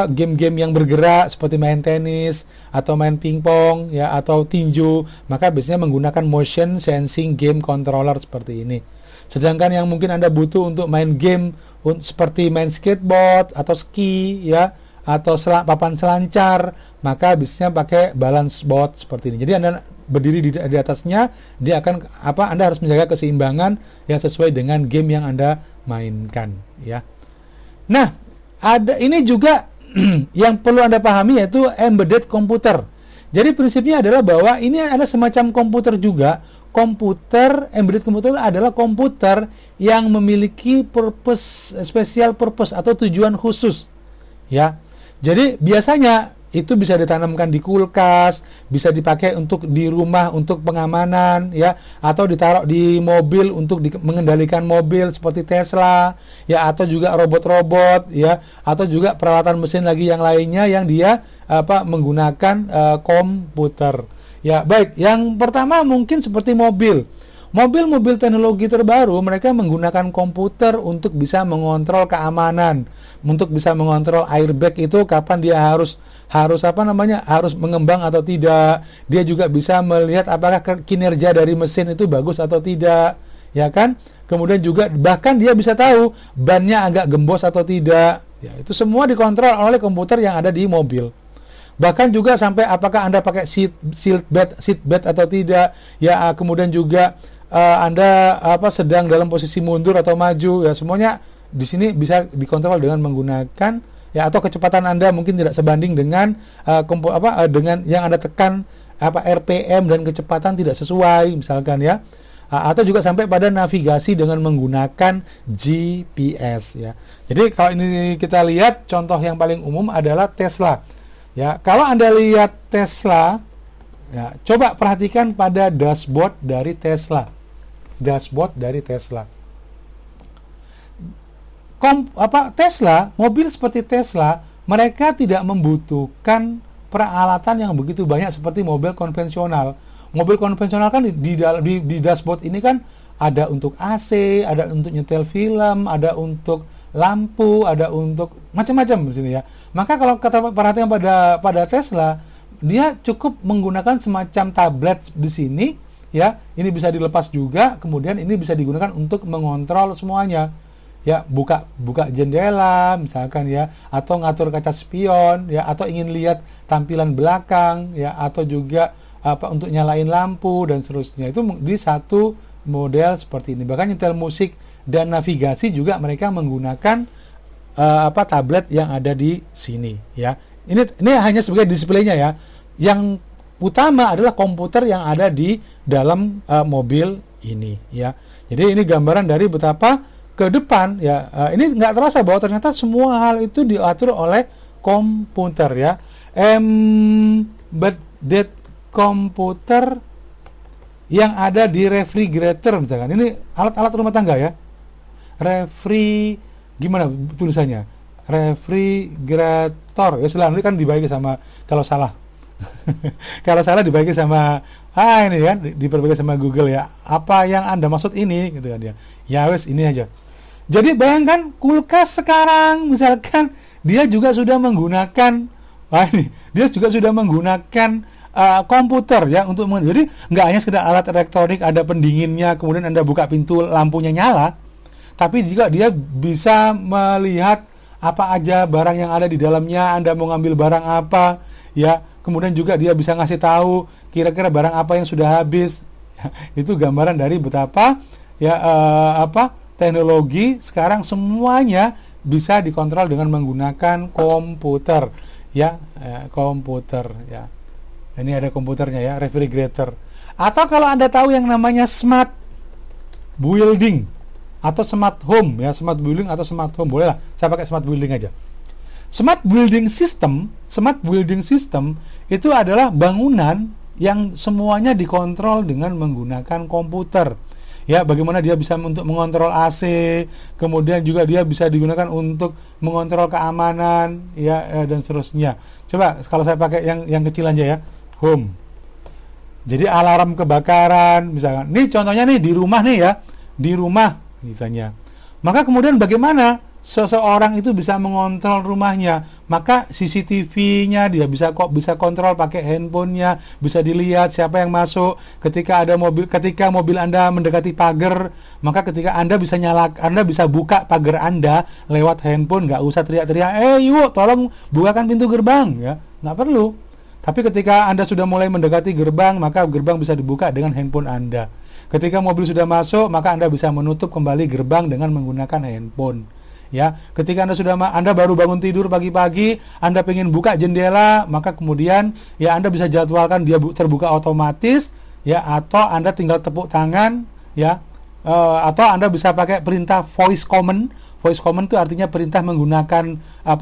game-game yang bergerak seperti main tenis atau main pingpong ya, atau tinju, maka biasanya menggunakan motion sensing game controller seperti ini. Sedangkan yang mungkin Anda butuh untuk main game seperti main skateboard atau ski ya, atau papan selancar, maka biasanya pakai balance board seperti ini. Jadi Anda berdiri di atasnya, dia akan Anda harus menjaga keseimbangan yang sesuai dengan game yang Anda mainkan ya. Nah, ada ini juga yang perlu Anda pahami, yaitu embedded komputer. Jadi prinsipnya adalah bahwa ini ada semacam komputer juga, embedded komputer adalah komputer yang memiliki special purpose atau tujuan khusus, ya. Jadi biasanya itu bisa ditanamkan di kulkas, bisa dipakai untuk di rumah untuk pengamanan, ya, atau ditaruh di mobil untuk mengendalikan mobil seperti Tesla, ya, atau juga robot-robot, ya, atau juga peralatan mesin lagi yang lainnya yang dia menggunakan komputer. Ya, baik. Yang pertama mungkin seperti mobil. Mobil-mobil teknologi terbaru mereka menggunakan komputer untuk bisa mengontrol keamanan, untuk bisa mengontrol airbag itu kapan dia harus mengembang atau tidak. Dia juga bisa melihat apakah kinerja dari mesin itu bagus atau tidak, ya kan? Kemudian juga bahkan dia bisa tahu bannya agak gembos atau tidak. Ya, itu semua dikontrol oleh komputer yang ada di mobil. Bahkan juga sampai apakah Anda pakai seat belt atau tidak, ya, kemudian juga Anda sedang dalam posisi mundur atau maju, ya, semuanya di sini bisa dikontrol dengan menggunakan, ya, atau kecepatan Anda mungkin tidak sebanding dengan dengan yang Anda tekan RPM dan kecepatan tidak sesuai misalkan, ya. Atau juga sampai pada navigasi dengan menggunakan GPS, ya. Jadi kalau ini kita lihat contoh yang paling umum adalah Tesla. Ya, kalau Anda lihat Tesla, ya, coba perhatikan pada dashboard dari Tesla. Tesla, mobil seperti Tesla, mereka tidak membutuhkan peralatan yang begitu banyak seperti mobil konvensional. Mobil konvensional kan di dashboard ini kan ada untuk AC, ada untuk nyetel film, ada untuk lampu, ada untuk macam-macam di sini, ya. Maka kalau kita perhatikan pada Tesla, dia cukup menggunakan semacam tablet di sini, ya. Ini bisa dilepas juga, kemudian ini bisa digunakan untuk mengontrol semuanya. Ya, buka jendela misalkan, ya, atau ngatur kaca spion, ya, atau ingin lihat tampilan belakang, ya, atau juga untuk nyalain lampu dan seterusnya. Itu di satu model seperti ini. Bahkan nyetel musik dan navigasi juga mereka menggunakan tablet yang ada di sini, ya. Ini hanya sebagai displaynya, ya. Yang utama adalah komputer yang ada di dalam mobil ini, ya. Jadi ini gambaran dari betapa ke depan, ya. Ini nggak terasa bahwa ternyata semua hal itu diatur oleh komputer, ya. Embedded komputer yang ada di refrigerator misalkan. Ini alat-alat rumah tangga, ya. Gimana tulisannya? Refrigerator. Ya, selalu kan dibagi sama, kalau salah kalau salah dibagi sama ini kan diperbagi sama Google, ya. Apa yang Anda maksud ini gitu kan, ya. Ya wes, ini aja. Jadi bayangkan kulkas sekarang misalkan dia juga sudah menggunakan komputer, ya, untuk jadi nggak hanya sekedar alat elektronik, ada pendinginnya, kemudian Anda buka pintu lampunya nyala, tapi juga dia bisa melihat apa aja barang yang ada di dalamnya, Anda mau ngambil barang apa, ya. Kemudian juga dia bisa ngasih tahu kira-kira barang apa yang sudah habis. Itu gambaran dari betapa, ya, teknologi sekarang semuanya bisa dikontrol dengan menggunakan komputer, ya, komputer, ya. Ini ada komputernya, ya, refrigerator. Atau kalau Anda tahu yang namanya smart building atau smart home, ya, smart building atau smart home, bolehlah saya pakai smart building aja. Smart building system itu adalah bangunan yang semuanya dikontrol dengan menggunakan komputer. Ya, bagaimana dia bisa untuk mengontrol AC, kemudian juga dia bisa digunakan untuk mengontrol keamanan, ya, dan seterusnya. Coba kalau saya pakai yang kecil aja, ya, home. Jadi alarm kebakaran misalkan. Ini contohnya nih di rumah nih, ya. Di rumah misalnya. Maka kemudian bagaimana seseorang itu bisa mengontrol rumahnya? Maka CCTV-nya dia bisa kontrol pakai handphonenya, bisa dilihat siapa yang masuk. Ketika mobil Anda mendekati pagar, maka ketika Anda bisa buka pagar Anda lewat handphone, nggak usah teriak-teriak, yuk tolong bukakan pintu gerbang, ya, nggak perlu. Tapi ketika Anda sudah mulai mendekati gerbang, maka gerbang bisa dibuka dengan handphone Anda. Ketika mobil sudah masuk, maka Anda bisa menutup kembali gerbang dengan menggunakan handphone. Ya, ketika Anda baru bangun tidur pagi-pagi, Anda pengen buka jendela, maka kemudian, ya, Anda bisa jadwalkan dia terbuka otomatis ya, atau Anda tinggal tepuk tangan, ya, atau Anda bisa pakai perintah voice command. Voice command itu artinya perintah menggunakan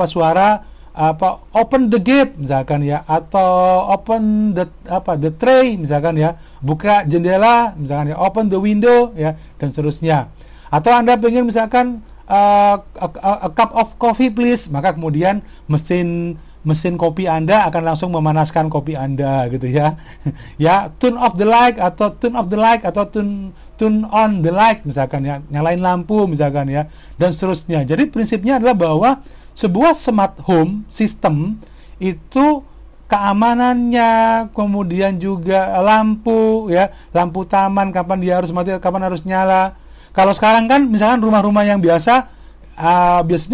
suara, open the gate misalkan, ya, atau open the tray misalkan, ya, buka jendela misalkan, ya, open the window, ya, dan seterusnya. Atau Anda pengen misalkan a cup of coffee please, maka kemudian mesin kopi Anda akan langsung memanaskan kopi Anda, gitu ya. Ya, turn off the light atau turn on the light misalkan, ya, nyalain lampu misalkan, ya, dan seterusnya. Jadi prinsipnya adalah bahwa sebuah smart home system itu keamanannya, kemudian juga lampu, ya, lampu taman kapan dia harus mati, kapan harus nyala. Kalau sekarang kan misalkan rumah-rumah yang biasanya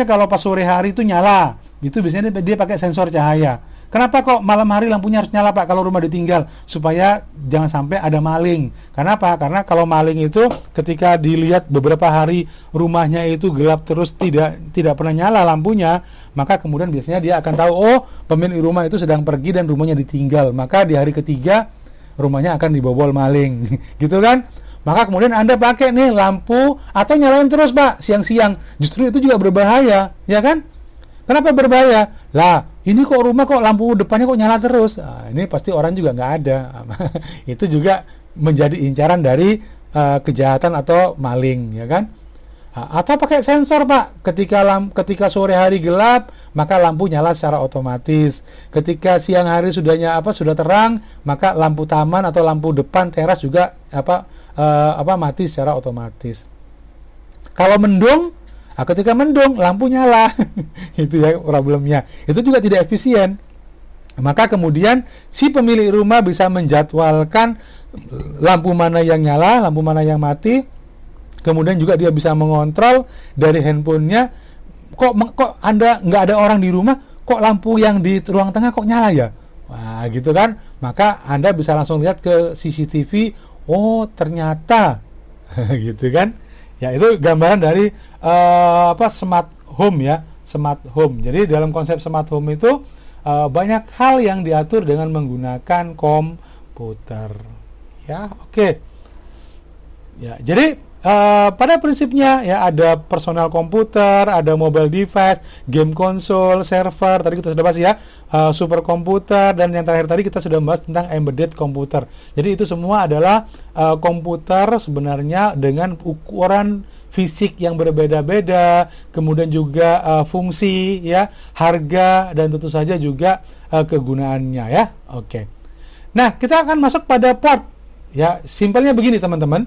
kalau pas sore hari itu nyala, itu biasanya dia pakai sensor cahaya. Kenapa kok malam hari lampunya harus nyala, Pak, kalau rumah ditinggal? Supaya jangan sampai ada maling. Kenapa? Karena kalau maling itu ketika dilihat beberapa hari rumahnya itu gelap terus tidak pernah nyala lampunya, maka kemudian biasanya dia akan tahu, oh, pemilik rumah itu sedang pergi dan rumahnya ditinggal. Maka di hari ketiga rumahnya akan dibobol maling. Gitu kan? Maka kemudian Anda pakai nih lampu atau nyalain terus, Pak, siang-siang. Justru itu juga berbahaya, ya kan? Kenapa berbahaya? Lah, ini kok rumah kok lampu depannya kok nyala terus? Nah, ini pasti orang juga nggak ada. Itu juga menjadi incaran dari kejahatan atau maling, ya kan? Atau pakai sensor, Pak. Ketika sore hari gelap, maka lampu nyala secara otomatis. Ketika siang hari sudah terang, maka lampu taman atau lampu depan teras juga mati secara otomatis. Kalau mendung, ketika mendung lampu nyala. Itu ya problemnya. Itu juga tidak efisien. Maka kemudian si pemilik rumah bisa menjadwalkan lampu mana yang nyala, lampu mana yang mati. Kemudian juga dia bisa mengontrol dari handphonenya, kok Anda nggak ada orang di rumah, kok lampu yang di ruang tengah kok nyala ya? Wah, gitu kan? Maka Anda bisa langsung lihat ke CCTV, oh ternyata gitu kan? Ya, itu gambaran dari smart home, ya, smart home. Jadi dalam konsep smart home itu banyak hal yang diatur dengan menggunakan komputer. Ya, oke. Ya, jadi pada prinsipnya, ya, ada personal komputer, ada mobile device, game konsol, server, tadi kita sudah bahas, ya, super komputer, dan yang terakhir tadi kita sudah bahas tentang embedded komputer. Jadi itu semua adalah komputer sebenarnya dengan ukuran fisik yang berbeda-beda, kemudian juga fungsi, ya, harga, dan tentu saja juga kegunaannya, ya. Oke. Nah, kita akan masuk pada port. Ya, simpelnya begini, teman-teman.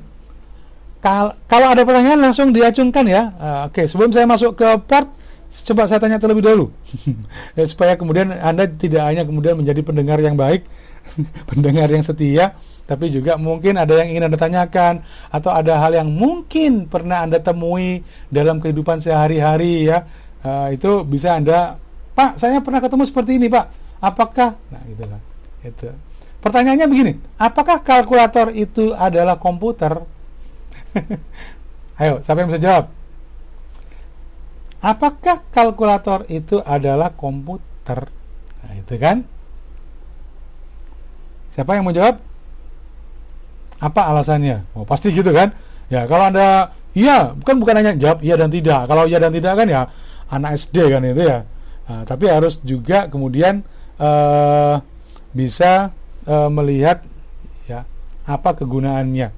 Kalau ada pertanyaan langsung diacungkan, ya. Oke, sebelum saya masuk ke port, coba saya tanya terlebih dahulu. Ya, supaya kemudian Anda tidak hanya kemudian menjadi pendengar yang baik, pendengar yang setia, tapi juga mungkin ada yang ingin Anda tanyakan, atau ada hal yang mungkin pernah Anda temui dalam kehidupan sehari-hari, ya. Itu bisa Anda, Pak, saya pernah ketemu seperti ini, Pak. Apakah? Nah, gitu lah. Itu. Pertanyaannya begini, apakah kalkulator itu adalah komputer? Ayo, siapa yang bisa jawab? Apakah kalkulator itu adalah komputer? Nah, itu kan. Siapa yang mau jawab? Apa alasannya? Oh, pasti gitu kan? Ya, kalau Anda iya, bukan hanya jawab iya dan tidak. Kalau iya dan tidak kan ya anak SD kan itu, ya. Nah, tapi harus juga kemudian bisa melihat, ya, apa kegunaannya.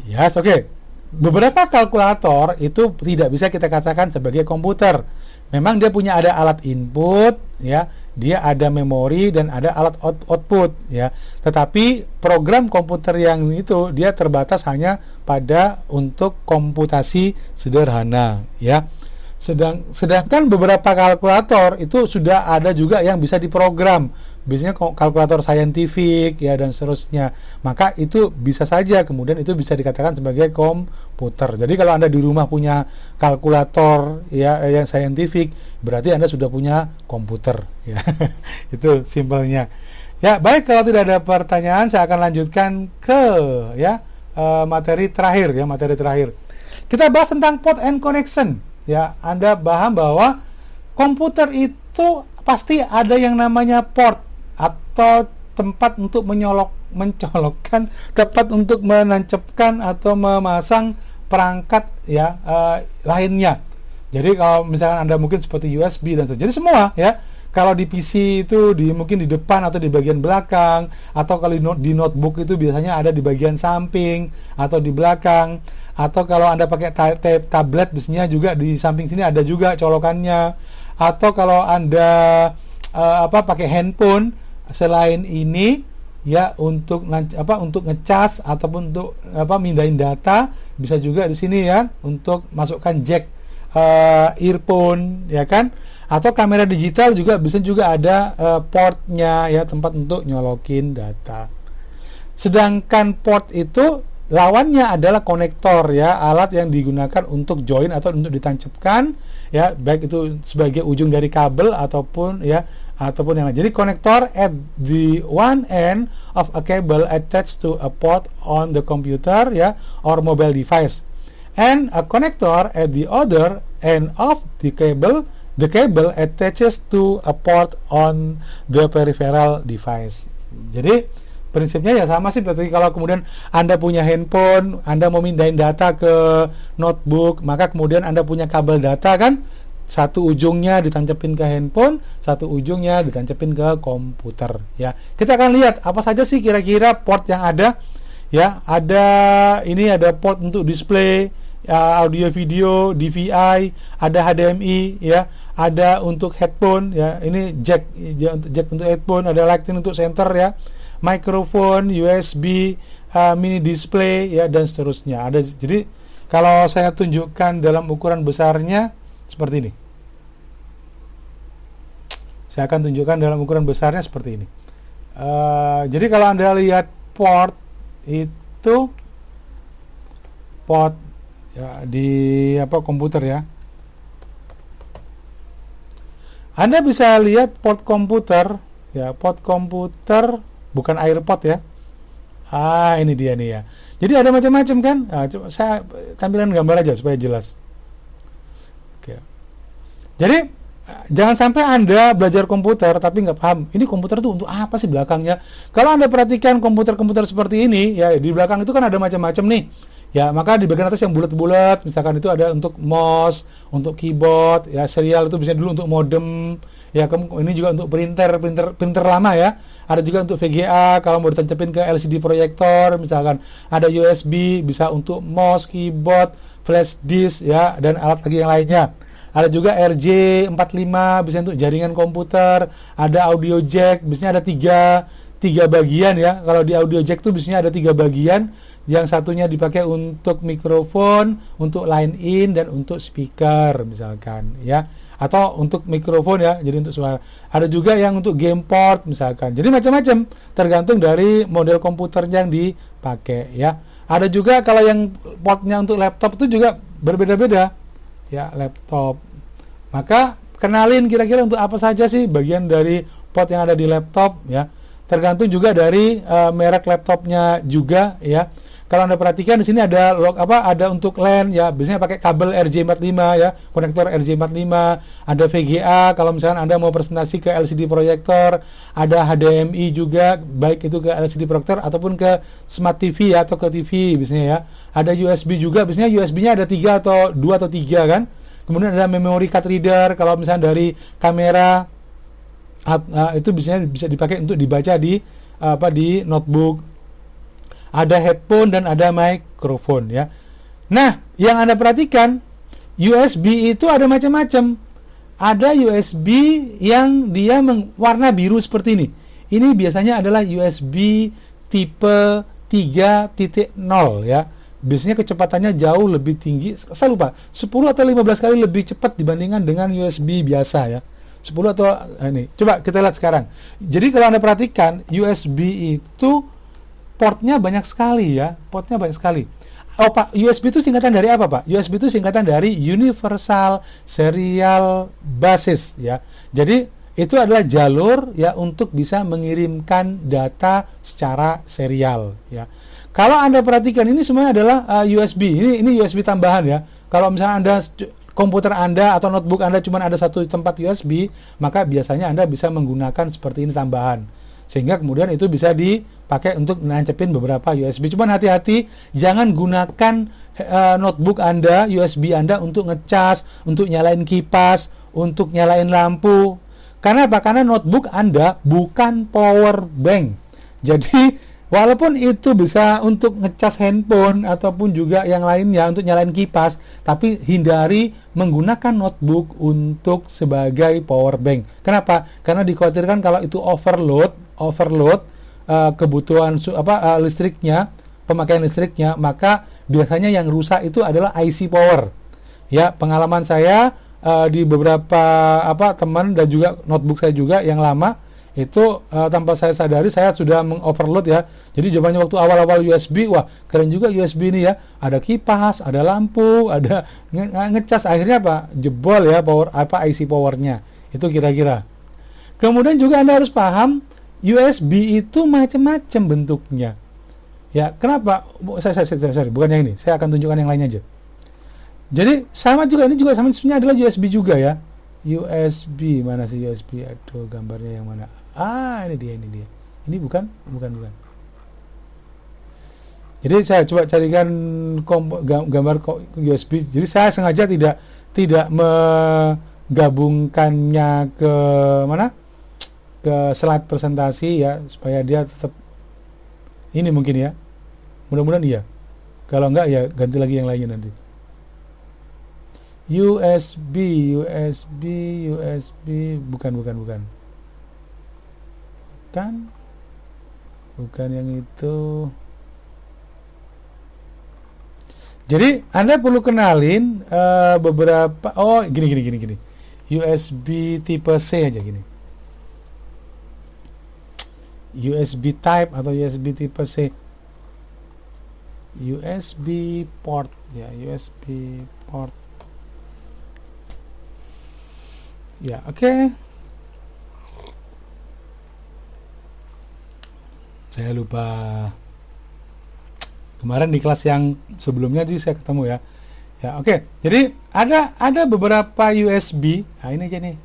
Yes, oke. Beberapa kalkulator itu tidak bisa kita katakan sebagai komputer. Memang dia punya ada alat input, ya, dia ada memori dan ada alat output, ya. Tetapi program komputer yang itu dia terbatas hanya pada untuk komputasi sederhana, ya. Sedangkan beberapa kalkulator itu sudah ada juga yang bisa diprogram. Biasanya kalkulator saintifik, ya, dan seterusnya. Maka itu bisa saja kemudian itu bisa dikatakan sebagai komputer. Jadi kalau Anda di rumah punya kalkulator, ya, yang saintifik, berarti Anda sudah punya komputer, ya. Itu simpelnya. Ya, baik, kalau tidak ada pertanyaan saya akan lanjutkan ke, ya, materi terakhir, ya, materi terakhir. Kita bahas tentang port and connection. Ya, Anda paham bahwa komputer itu pasti ada yang namanya port atau tempat untuk mencolokkan, tepat untuk menancapkan atau memasang perangkat ya lainnya. Jadi kalau misalkan Anda mungkin seperti USB dan sebagainya, jadi semua ya. Kalau di PC itu mungkin di depan atau di bagian belakang, atau kalau di notebook itu biasanya ada di bagian samping atau di belakang, atau kalau Anda pakai tablet biasanya juga di samping sini ada juga colokannya, atau kalau Anda pakai handphone selain ini ya untuk ngecas ataupun untuk mindahin data, bisa juga di sini ya untuk masukkan jack earphone ya kan. Atau kamera digital juga bisa juga ada portnya ya, tempat untuk nyolokin data. Sedangkan port itu lawannya adalah konektor ya, alat yang digunakan untuk join atau untuk ditancapkan ya, baik itu sebagai ujung dari kabel ataupun yang lain. Jadi konektor at the one end of a cable attached to a port on the computer ya or mobile device, and a connector at the other end of the cable. The cable attaches to a port on the peripheral device. Jadi prinsipnya ya sama sih, berarti kalau kemudian Anda punya handphone, Anda mau mindahin data ke notebook, maka kemudian Anda punya kabel data kan, satu ujungnya ditancapin ke handphone, satu ujungnya ditancapin ke komputer ya. Kita akan lihat apa saja sih kira-kira port yang ada ya. Ada port untuk display audio video, DVI, ada HDMI ya, ada untuk headphone ya, ini jack untuk headphone, ada lightning untuk center ya, microphone, USB, mini display ya, dan seterusnya. Jadi kalau saya tunjukkan dalam ukuran besarnya seperti ini. Saya akan tunjukkan dalam ukuran besarnya seperti ini. Jadi kalau Anda lihat port itu ya, di komputer ya. Anda bisa lihat port komputer ya, port komputer bukan AirPod ya. Ini dia nih ya. Jadi ada macam-macam kan? Coba saya tampilkan gambar aja supaya jelas. Oke. Jadi jangan sampai Anda belajar komputer tapi nggak paham ini komputer itu untuk apa sih belakangnya. Kalau Anda perhatikan komputer-komputer seperti ini ya, di belakang itu kan ada macam-macam nih. Ya, maka di bagian atas yang bulat-bulat, misalkan itu ada untuk mouse, untuk keyboard, ya serial itu bisa dulu untuk modem, ya ini juga untuk printer lama ya. Ada juga untuk VGA kalau mau ditancapin ke LCD proyektor, misalkan ada USB bisa untuk mouse, keyboard, flash disk ya, dan alat lagi yang lainnya. Ada juga RJ45 bisa untuk jaringan komputer, ada audio jack, biasanya ada tiga bagian ya. Kalau di audio jack itu biasanya ada 3 bagian. Yang satunya dipakai untuk mikrofon, untuk line in, dan untuk speaker misalkan ya, atau untuk mikrofon ya, jadi untuk suara. Ada juga yang untuk game port misalkan. Jadi macam-macam tergantung dari model komputer yang dipakai ya. Ada juga kalau yang portnya untuk laptop itu juga berbeda-beda ya, laptop. Maka kenalin kira-kira untuk apa saja sih bagian dari port yang ada di laptop ya. Tergantung juga dari merek laptopnya juga ya. Kalau Anda perhatikan di sini ada ada untuk LAN ya, biasanya pakai kabel RJ45 ya, konektor RJ45, ada VGA kalau misalkan Anda mau presentasi ke LCD proyektor, ada HDMI juga baik itu ke LCD proyektor ataupun ke smart TV ya, atau ke TV biasanya ya. Ada USB juga, biasanya USB-nya ada 3 atau 2 atau 3 kan. Kemudian ada memory card reader kalau misalnya dari kamera itu biasanya bisa dipakai untuk dibaca di notebook. Ada headphone dan ada microphone ya. Nah, yang Anda perhatikan USB itu ada macam-macam. Ada USB yang dia warna biru seperti ini. Ini biasanya adalah USB tipe 3.0 ya. Biasanya kecepatannya jauh lebih tinggi. Saya lupa, 10 atau 15 kali lebih cepat dibandingkan dengan USB biasa ya. 10 atau ini. Coba kita lihat sekarang. Jadi kalau Anda perhatikan USB itu portnya banyak sekali ya, portnya banyak sekali. Oh Pak, USB itu singkatan dari apa Pak? USB itu singkatan dari Universal Serial Basis ya. Jadi itu adalah jalur ya untuk bisa mengirimkan data secara serial ya. Kalau Anda perhatikan ini semuanya adalah USB. Ini USB tambahan ya. Kalau misalnya Anda komputer Anda atau notebook Anda cuma ada satu tempat USB, maka biasanya Anda bisa menggunakan seperti ini tambahan. sehingga kemudian itu bisa dipakai untuk nancepin beberapa USB. Cuman hati-hati, jangan gunakan notebook Anda, USB Anda untuk ngecas, untuk nyalain kipas, untuk nyalain lampu. Karena apa? Karena notebook Anda bukan power bank. Jadi walaupun itu bisa untuk ngecas handphone ataupun juga yang lainnya untuk nyalain kipas, tapi hindari menggunakan notebook untuk sebagai power bank. Kenapa? Karena dikhawatirkan kalau itu overload kebutuhan listriknya, pemakaian listriknya, maka biasanya yang rusak itu adalah IC power. Ya, pengalaman saya di beberapa teman dan juga notebook saya juga yang lama itu tanpa saya sadari saya sudah mengoverload ya. Jadi jawabannya waktu awal-awal USB, wah keren juga USB ini ya, ada kipas, ada lampu, ada ngecas, akhirnya apa? Jebol ya IC powernya. Itu kira-kira. Kemudian juga Anda harus paham USB itu macam-macam bentuknya. Ya, kenapa? Sorry, bukan yang ini. Saya akan tunjukkan yang lainnya aja. Jadi sama juga, ini juga sama sebenarnya adalah USB juga ya. USB, mana sih USB? Aduh, gambarnya yang mana? Ini dia. Ini bukan. Jadi saya coba carikan gambar USB. Jadi saya sengaja tidak menggabungkannya ke mana? Ke slide presentasi ya, supaya dia tetap ini mungkin ya. Mudah-mudahan iya. Kalau enggak ya ganti lagi yang lainnya nanti. USB bukan yang itu. Jadi Anda perlu kenalin beberapa. Gini. USB tipe C aja gini. USB type atau USB tipe C. USB port ya, USB port. Ya, oke. Saya lupa. Kemarin di kelas yang sebelumnya sih saya ketemu ya. Ya, oke. Jadi ada beberapa USB. Nah, ini aja nih.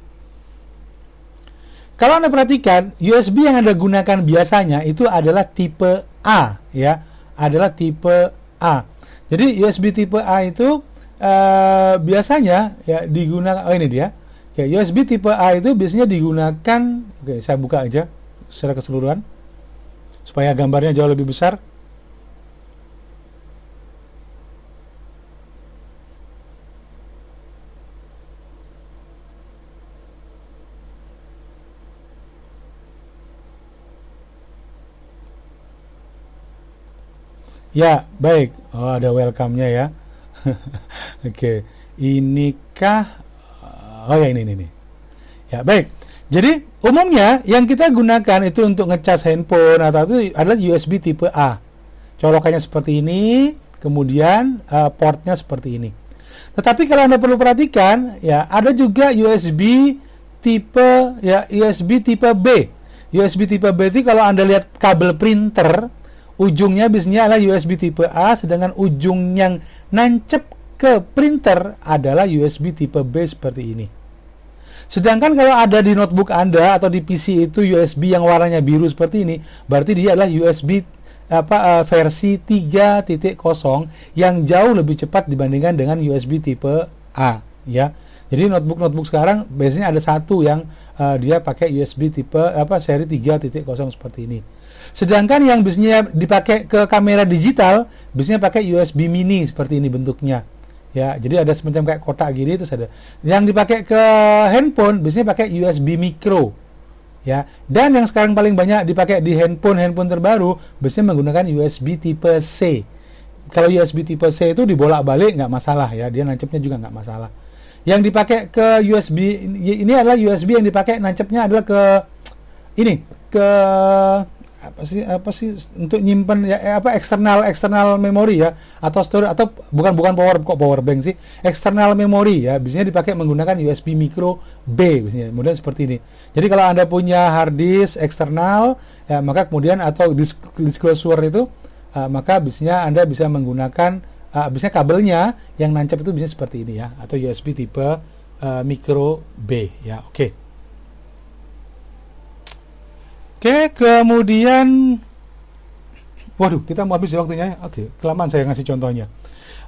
Kalau Anda perhatikan, USB yang Anda gunakan biasanya itu adalah tipe A ya. Adalah tipe A. Jadi USB tipe A itu biasanya ya digunakan, ini dia. Ya, USB tipe A itu biasanya digunakan, saya buka aja secara keseluruhan supaya gambarnya jauh lebih besar. Ya, baik. Oh, ada welcome-nya ya. Oke. Inikah? Oh ya, ini. Ya, baik. Jadi, umumnya yang kita gunakan itu untuk ngecas handphone atau itu adalah USB tipe A. Colokannya seperti ini, kemudian portnya seperti ini. Tetapi kalau Anda perlu perhatikan, ya, ada juga USB tipe B. USB tipe B itu kalau Anda lihat kabel printer, ujungnya biasanya adalah USB tipe A, sedangkan ujung yang nancep ke printer adalah USB tipe B seperti ini. Sedangkan kalau ada di notebook Anda atau di PC itu USB yang warnanya biru seperti ini, berarti dia adalah USB versi 3.0 yang jauh lebih cepat dibandingkan dengan USB tipe A ya. Jadi notebook sekarang biasanya ada satu yang dia pakai USB tipe seri 3.0 seperti ini. Sedangkan yang biasanya dipakai ke kamera digital, biasanya pakai USB mini seperti ini bentuknya. Ya, jadi ada semacam kayak kotak gini, terus ada. Yang dipakai ke handphone biasanya pakai USB micro. Ya, dan yang sekarang paling banyak dipakai di handphone terbaru biasanya menggunakan USB tipe C. Kalau USB tipe C itu dibolak-balik nggak masalah ya, dia nancepnya juga nggak masalah. Yang dipakai ke USB ini adalah USB yang dipakai nancepnya adalah ke ini, ke apa sih untuk nyimpen ya eksternal memori ya, atau storage, atau bukan power bank sih, eksternal memori ya, biasanya dipakai menggunakan USB micro B biasanya, kemudian seperti ini. Jadi kalau Anda punya hard disk eksternal ya, maka kemudian atau disclosure itu maka biasanya Anda bisa menggunakan biasanya kabelnya yang nancap itu biasanya seperti ini ya, atau USB tipe micro B ya. Oke. Oke, kemudian waduh, kita mau habis waktunya. Oke, kelamaan saya ngasih contohnya.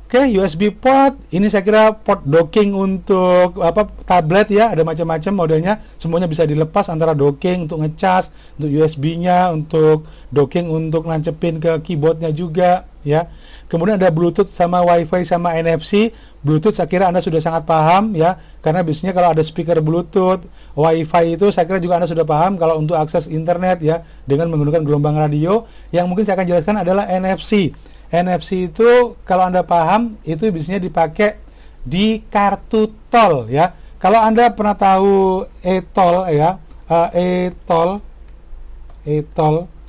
Oke, USB port, ini saya kira port docking untuk tablet ya, ada macam-macam modelnya, semuanya bisa dilepas antara docking untuk ngecas, untuk USB-nya, untuk docking untuk nancepin ke keyboardnya juga ya. Kemudian ada Bluetooth sama Wi-Fi sama NFC. Bluetooth saya kira Anda sudah sangat paham ya, karena biasanya kalau ada speaker Bluetooth, Wi-Fi itu saya kira juga Anda sudah paham kalau untuk akses internet ya, dengan menggunakan gelombang radio. Yang mungkin saya akan jelaskan adalah NFC. NFC itu kalau Anda paham itu biasanya dipakai di kartu tol ya. Kalau Anda pernah tahu e-tol ya, e-tol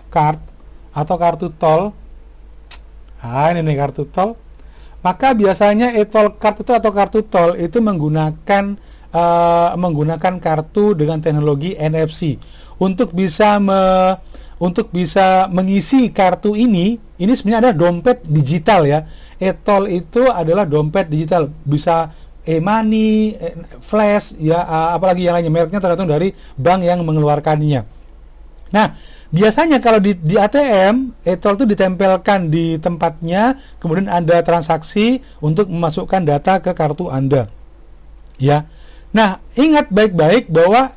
card atau kartu tol. Ini nih kartu tol. Maka biasanya e-tol card itu atau kartu tol itu menggunakan kartu dengan teknologi NFC untuk bisa mengisi kartu ini sebenarnya ada dompet digital ya. E-tol itu adalah dompet digital, bisa e-money, flash ya, apalagi yang lainnya, mereknya tergantung dari bank yang mengeluarkannya. Nah, biasanya kalau di ATM, e-tol itu ditempelkan di tempatnya, kemudian Anda transaksi untuk memasukkan data ke kartu Anda. Ya. Nah, ingat baik-baik bahwa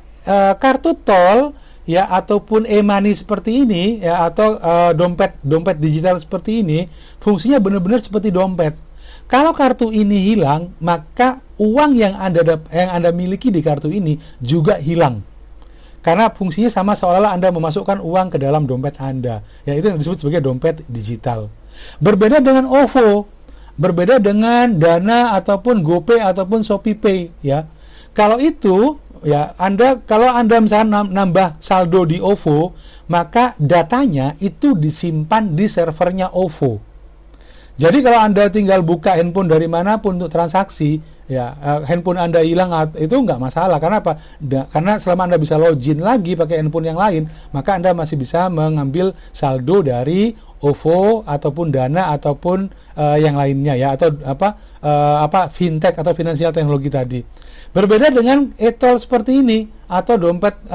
kartu tol ya ataupun e-money seperti ini ya, atau dompet digital seperti ini fungsinya benar-benar seperti dompet. Kalau kartu ini hilang, maka uang yang Anda miliki di kartu ini juga hilang. Karena fungsinya sama seolah-olah Anda memasukkan uang ke dalam dompet Anda. Ya, itu yang disebut sebagai dompet digital. Berbeda dengan OVO, berbeda dengan Dana ataupun GoPay ataupun ShopeePay ya. Kalau itu ya, kalau Anda misalnya nambah saldo di OVO, maka datanya itu disimpan di servernya OVO. Jadi kalau Anda tinggal buka handphone dari manapun untuk transaksi, ya handphone Anda hilang itu nggak masalah. Karena apa? Karena selama Anda bisa login lagi pakai handphone yang lain, maka Anda masih bisa mengambil saldo dari OVO ataupun Dana ataupun yang lainnya ya, atau fintech atau finansial teknologi tadi. Berbeda dengan e-tol seperti ini atau dompet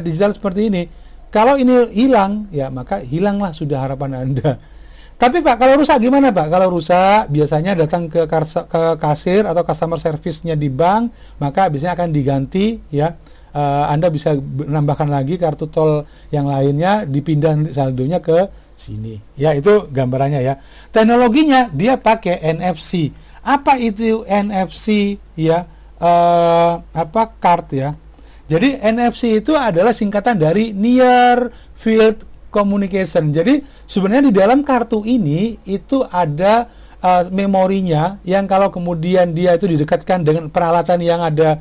digital seperti ini. Kalau ini hilang, ya maka hilanglah sudah harapan Anda. Tapi Pak, kalau rusak gimana Pak? Kalau rusak biasanya datang ke kasir atau customer service-nya di bank, maka biasanya akan diganti ya. Anda bisa menambahkan lagi kartu tol yang lainnya, dipindah saldonya ke sini. Ya, itu gambarannya ya. Teknologinya dia pakai NFC. Apa itu NFC ya? Card ya. Jadi NFC itu adalah singkatan dari Near Field Communication. Jadi sebenarnya di dalam kartu ini itu ada memorinya yang kalau kemudian dia itu didekatkan dengan peralatan yang ada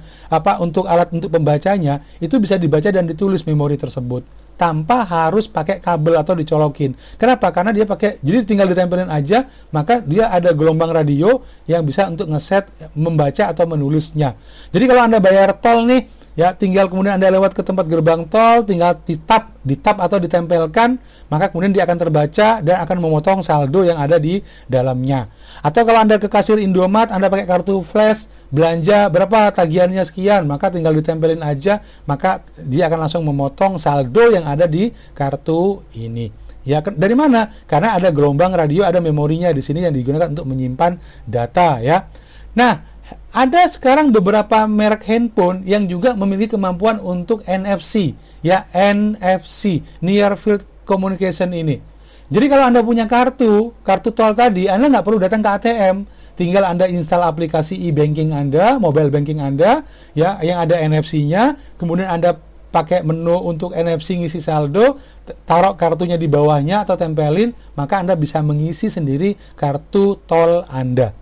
untuk alat untuk pembacanya, itu bisa dibaca dan ditulis memori tersebut tanpa harus pakai kabel atau dicolokin. Kenapa? Karena dia jadi tinggal ditempelin aja, maka dia ada gelombang radio yang bisa untuk ngeset membaca atau menulisnya. Jadi kalau Anda bayar tol nih, ya tinggal kemudian Anda lewat ke tempat gerbang tol, tinggal ditap atau ditempelkan, maka kemudian dia akan terbaca dan akan memotong saldo yang ada di dalamnya. Atau kalau Anda ke kasir Indomaret, Anda pakai kartu flash, belanja berapa tagihannya sekian, maka tinggal ditempelin aja, maka dia akan langsung memotong saldo yang ada di kartu ini. Ya, dari mana? Karena ada gelombang radio, ada memorinya di sini yang digunakan untuk menyimpan data ya. Nah, ada sekarang beberapa merek handphone yang juga memiliki kemampuan untuk NFC, ya NFC, Near Field Communication ini. Jadi kalau Anda punya kartu tol tadi, Anda nggak perlu datang ke ATM, tinggal Anda install aplikasi e-banking Anda, mobile banking Anda, ya yang ada NFC-nya, kemudian Anda pakai menu untuk NFC ngisi saldo, taruh kartunya di bawahnya atau tempelin, maka Anda bisa mengisi sendiri kartu tol Anda.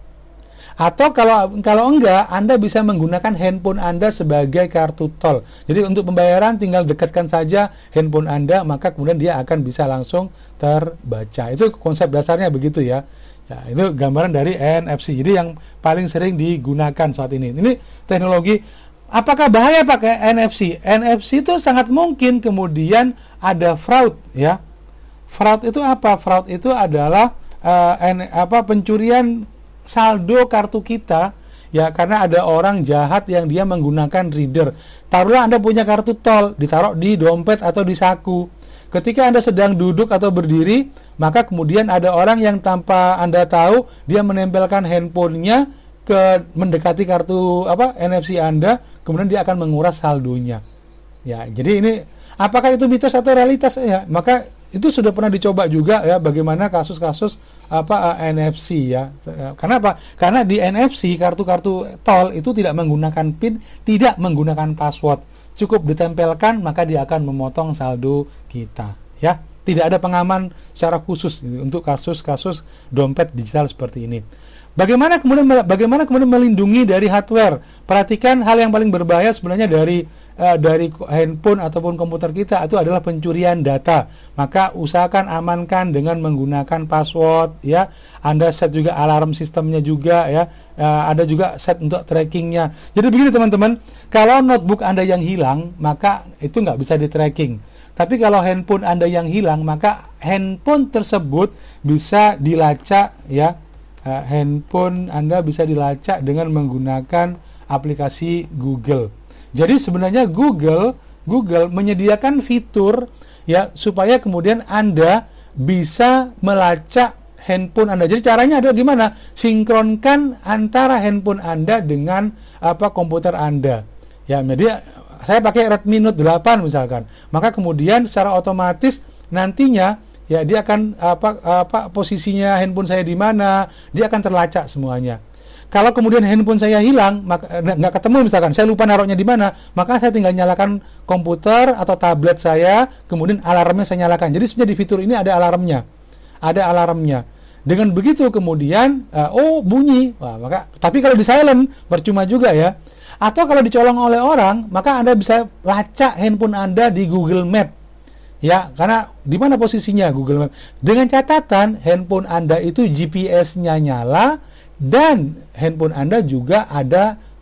Atau kalau enggak, Anda bisa menggunakan handphone Anda sebagai kartu tol. Jadi untuk pembayaran tinggal dekatkan saja handphone Anda, maka kemudian dia akan bisa langsung terbaca. Itu konsep dasarnya begitu ya. Ya, itu gambaran dari NFC. Jadi yang paling sering digunakan saat ini. Ini teknologi. Apakah bahaya pakai NFC? NFC itu sangat mungkin kemudian ada fraud ya. Fraud itu apa? Fraud itu adalah pencurian saldo kartu kita ya, karena ada orang jahat yang dia menggunakan reader. Taruhlah Anda punya kartu tol, ditaruh di dompet atau di saku. Ketika Anda sedang duduk atau berdiri, maka kemudian ada orang yang tanpa Anda tahu, dia menempelkan handphonenya ke mendekati kartu NFC Anda, kemudian dia akan menguras saldonya. Ya, jadi ini apakah itu mitos atau realitas ya? Maka itu sudah pernah dicoba juga ya, bagaimana kasus-kasus NFC ya. Karena apa? Karena di NFC kartu-kartu tol itu tidak menggunakan PIN, tidak menggunakan password. Cukup ditempelkan maka dia akan memotong saldo kita ya. Tidak ada pengaman secara khusus untuk kasus-kasus dompet digital seperti ini. Bagaimana kemudian melindungi dari hardware? Perhatikan hal yang paling berbahaya sebenarnya dari handphone ataupun komputer kita itu adalah pencurian data. Maka usahakan amankan dengan menggunakan password ya. Anda set juga alarm sistemnya juga ya. Ada juga set untuk trackingnya. Jadi begini teman-teman, kalau notebook Anda yang hilang maka itu nggak bisa di tracking. Tapi kalau handphone Anda yang hilang maka handphone tersebut bisa dilacak ya. Handphone Anda bisa dilacak dengan menggunakan aplikasi Google. Jadi sebenarnya Google menyediakan fitur ya supaya kemudian Anda bisa melacak handphone Anda. Jadi caranya adalah gimana? Sinkronkan antara handphone Anda dengan komputer Anda. Ya, jadi saya pakai Redmi Note 8 misalkan. Maka kemudian secara otomatis nantinya ya dia akan posisinya handphone saya di mana, dia akan terlacak semuanya. Kalau kemudian handphone saya hilang, maka nggak ketemu misalkan, saya lupa naruhnya di mana, maka saya tinggal nyalakan komputer atau tablet saya, kemudian alarmnya saya nyalakan. Jadi sebenarnya di fitur ini ada alarmnya. Dengan begitu kemudian bunyi, maka tapi kalau di silent percuma juga ya. Atau kalau dicolong oleh orang, maka Anda bisa lacak handphone Anda di Google Map. Ya, karena di mana posisinya Google Map. Dengan catatan handphone Anda itu GPS-nya nyala dan handphone Anda juga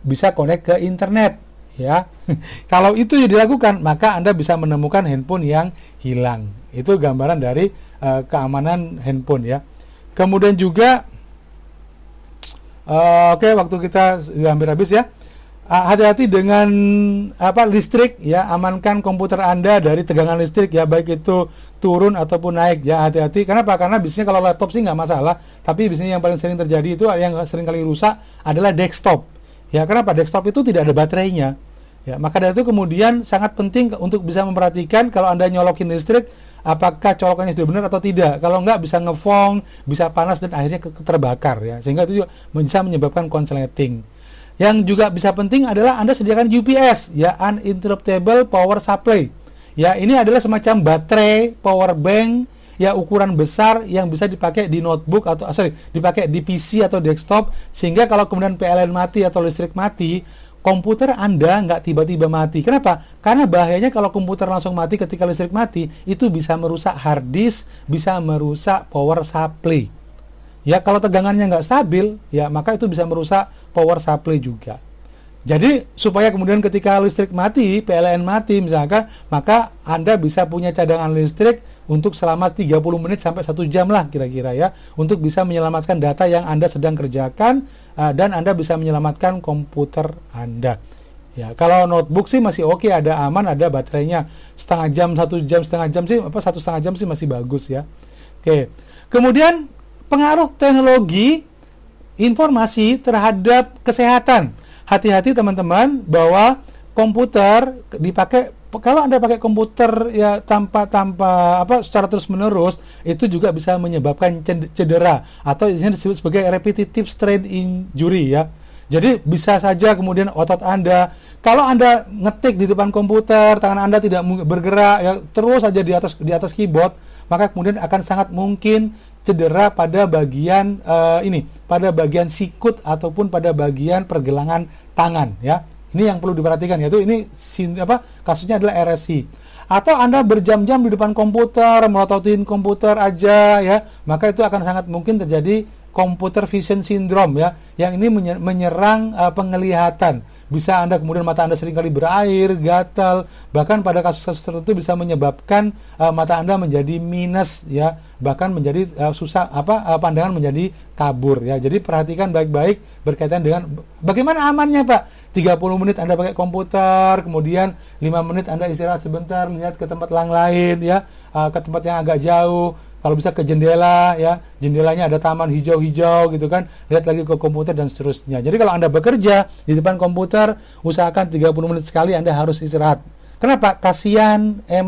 bisa connect ke internet, ya. Kalau itu dilakukan, maka Anda bisa menemukan handphone yang hilang. Itu gambaran dari keamanan handphone ya. Kemudian juga waktu kita sudah hampir habis ya. Hati-hati dengan listrik ya, amankan komputer Anda dari tegangan listrik ya, baik itu turun ataupun naik ya, hati-hati. Kenapa? Karena biasanya kalau laptop sih nggak masalah, tapi biasanya yang paling sering terjadi itu yang sering kali rusak adalah desktop ya. Kenapa? Desktop itu tidak ada baterainya ya, maka dari itu kemudian sangat penting untuk bisa memperhatikan kalau Anda nyolokin listrik, apakah colokannya sudah benar atau tidak. Kalau nggak bisa ngefong, bisa panas dan akhirnya terbakar ya, sehingga itu juga bisa menyebabkan konsleting. Yang juga bisa penting adalah Anda sediakan UPS ya, uninterruptible power supply. Ya, ini adalah semacam baterai power bank ya, ukuran besar yang bisa dipakai di notebook atau dipakai di PC atau desktop, sehingga kalau kemudian PLN mati atau listrik mati, komputer Anda nggak tiba-tiba mati. Kenapa? Karena bahayanya kalau komputer langsung mati ketika listrik mati, itu bisa merusak hard disk, bisa merusak power supply. Ya, kalau tegangannya nggak stabil, ya maka itu bisa merusak power supply juga. Jadi, supaya kemudian ketika listrik mati, PLN mati misalkan, maka Anda bisa punya cadangan listrik untuk selama 30 menit sampai 1 jam lah kira-kira ya, untuk bisa menyelamatkan data yang Anda sedang kerjakan, dan Anda bisa menyelamatkan komputer Anda. Ya, kalau notebook sih masih oke, ada aman, ada baterainya. Setengah jam sih, 1,5 jam sih masih bagus ya. Oke. Kemudian pengaruh teknologi informasi terhadap kesehatan. Hati-hati teman-teman bahwa komputer dipakai, kalau Anda pakai komputer ya tanpa secara terus-menerus, itu juga bisa menyebabkan cedera atau yang disebut sebagai repetitive strain injury ya. Jadi bisa saja kemudian otot Anda, kalau Anda ngetik di depan komputer, tangan Anda tidak bergerak ya, terus saja di atas keyboard, maka kemudian akan sangat mungkin cedera pada bagian pada bagian sikut ataupun pada bagian pergelangan tangan ya. Ini yang perlu diperhatikan, yaitu ini kasusnya adalah RSI. Atau Anda berjam-jam di depan komputer, melototin komputer aja ya, maka itu akan sangat mungkin terjadi computer vision syndrome ya, yang ini menyerang penglihatan. Bisa kemudian mata Anda seringkali berair, gatal, bahkan pada kasus-kasus tertentu bisa menyebabkan mata Anda menjadi minus ya, bahkan menjadi pandangan menjadi kabur ya. Jadi perhatikan baik-baik berkaitan dengan bagaimana amannya, Pak. 30 menit Anda pakai komputer, kemudian 5 menit Anda istirahat sebentar, lihat ke tempat lain ya, ke tempat yang agak jauh. Kalau bisa ke jendela ya, jendelanya ada taman hijau-hijau gitu kan, lihat lagi ke komputer dan seterusnya. Jadi kalau Anda bekerja di depan komputer, usahakan 30 menit sekali Anda harus istirahat. Kenapa? Kasihan ya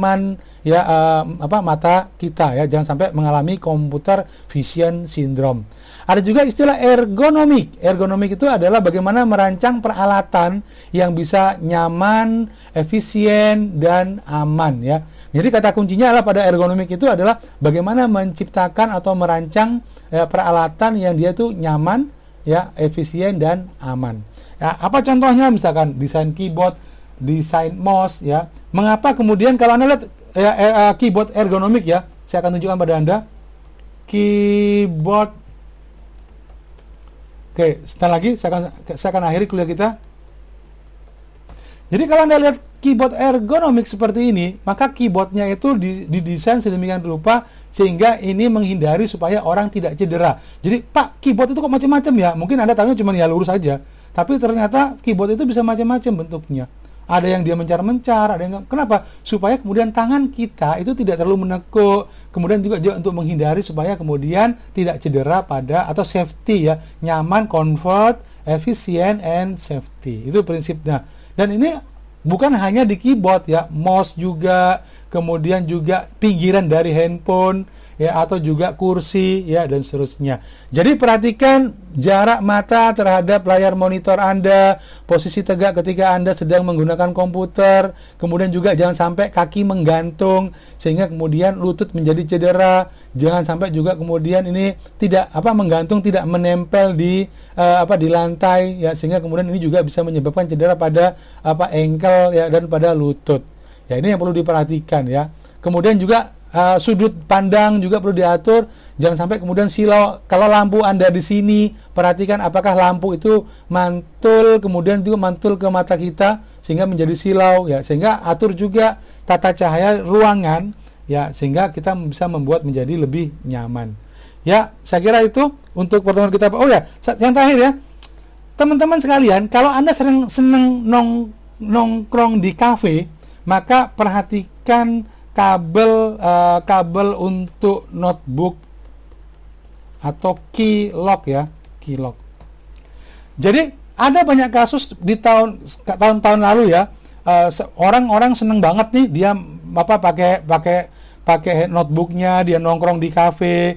mata kita ya, jangan sampai mengalami computer vision syndrome. Ada juga istilah ergonomik. Ergonomik itu adalah bagaimana merancang peralatan yang bisa nyaman, efisien, dan aman ya. Jadi kata kuncinya adalah pada ergonomik itu adalah bagaimana menciptakan atau merancang peralatan yang dia tuh nyaman, ya, efisien dan aman. Ya, apa contohnya? Misalkan desain keyboard, desain mouse ya. Mengapa kemudian kalau Anda lihat keyboard ergonomik ya, saya akan tunjukkan pada Anda keyboard. Oke, setelah lagi saya akan akhiri kuliah kita. Jadi kalau Anda lihat keyboard ergonomik seperti ini, maka keyboardnya itu didesain sedemikian rupa sehingga ini menghindari supaya orang tidak cedera. Jadi, Pak, keyboard itu kok macam-macam ya? Mungkin Anda tahunya cuma ya lurus saja. Tapi ternyata keyboard itu bisa macam-macam bentuknya. Ada yang dia mencar-mencar, ada yang kenapa? Supaya kemudian tangan kita itu tidak terlalu menekuk, kemudian juga untuk menghindari supaya kemudian tidak cedera pada atau safety ya, nyaman, comfort, efisien, and safety. Itu prinsipnya. Dan ini bukan hanya di keyboard ya, mouse juga, kemudian juga pinggiran dari handphone ya, atau juga kursi ya, dan seterusnya. Jadi perhatikan jarak mata terhadap layar monitor Anda, posisi tegak ketika Anda sedang menggunakan komputer, kemudian juga jangan sampai kaki menggantung sehingga kemudian lutut menjadi cedera, jangan sampai juga kemudian ini tidak menggantung, tidak menempel di di lantai ya, sehingga kemudian ini juga bisa menyebabkan cedera pada ankle ya, dan pada lutut. Ya, ini yang perlu diperhatikan ya. Kemudian juga sudut pandang juga perlu diatur, jangan sampai kemudian silau. Kalau lampu Anda di sini, perhatikan apakah lampu itu mantul, kemudian juga mantul ke mata kita sehingga menjadi silau ya, sehingga atur juga tata cahaya ruangan ya, sehingga kita bisa membuat menjadi lebih nyaman. Ya, saya kira itu untuk pertemuan kita. Oh ya, yang terakhir ya, teman-teman sekalian, kalau Anda senang nongkrong di kafe, maka perhatikan kabel untuk notebook atau key lock ya, key lock. Jadi ada banyak kasus di tahun-tahun lalu ya, orang-orang seneng banget nih dia pakai notebooknya, dia nongkrong di kafe.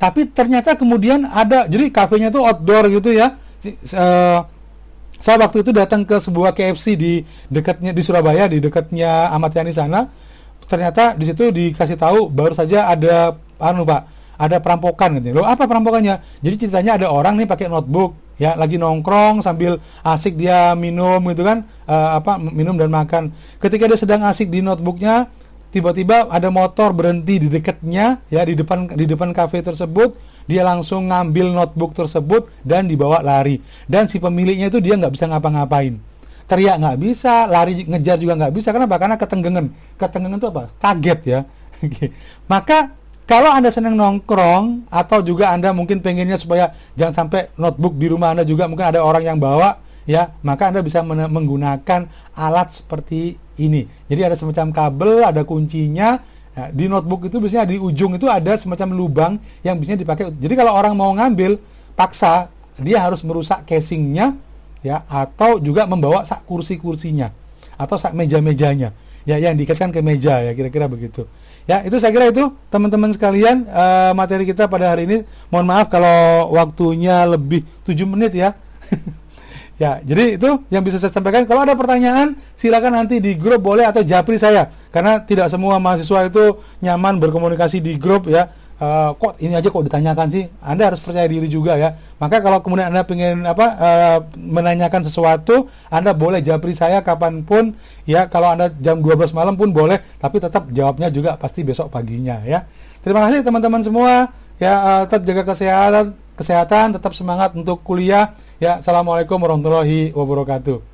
Tapi ternyata kemudian ada, jadi kafenya tuh outdoor gitu ya. Saya waktu itu datang ke sebuah KFC di Surabaya, di dekatnya Ahmad Yani sana. Ternyata di situ dikasih tahu baru saja ada ada perampokan gitu. Loh, apa perampokannya? Jadi ceritanya ada orang nih pakai notebook ya, lagi nongkrong sambil asik dia minum gitu kan, minum dan makan. Ketika dia sedang asik di notebooknya, tiba-tiba ada motor berhenti di dekatnya ya, di depan kafe tersebut. Dia langsung ngambil notebook tersebut dan dibawa lari. Dan si pemiliknya itu dia nggak bisa ngapa-ngapain. Teriak nggak bisa, lari ngejar juga nggak bisa. Kenapa? Karena ketenggengan. Ketenggengan itu apa? Kaget ya. Maka kalau Anda senang nongkrong, atau juga Anda mungkin pengennya supaya jangan sampai notebook di rumah Anda juga mungkin ada orang yang bawa ya, maka Anda bisa menggunakan alat seperti ini. Jadi ada semacam kabel, ada kuncinya. Ya, di notebook itu biasanya di ujung itu ada semacam lubang yang biasanya dipakai. Jadi kalau orang mau ngambil paksa, dia harus merusak casingnya ya, atau juga membawa sak kursi-kursinya atau sak meja-mejanya ya, yang diikatkan ke meja ya, kira-kira begitu ya. Itu saya kira itu teman-teman sekalian materi kita pada hari ini. Mohon maaf kalau waktunya lebih 7 menit ya. Ya, jadi itu yang bisa saya sampaikan. Kalau ada pertanyaan, silakan nanti di grup boleh, atau japri saya, karena tidak semua mahasiswa itu nyaman berkomunikasi di grup ya. Kok ini aja kok ditanyakan sih? Anda harus percaya diri juga ya. Maka kalau kemudian Anda pengen menanyakan sesuatu, Anda boleh japri saya kapanpun ya. Kalau Anda jam 12 malam pun boleh, tapi tetap jawabnya juga pasti besok paginya ya. Terima kasih teman-teman semua. Ya, tetap jaga kesehatan, tetap semangat untuk kuliah. Ya, assalamualaikum warahmatullahi wabarakatuh.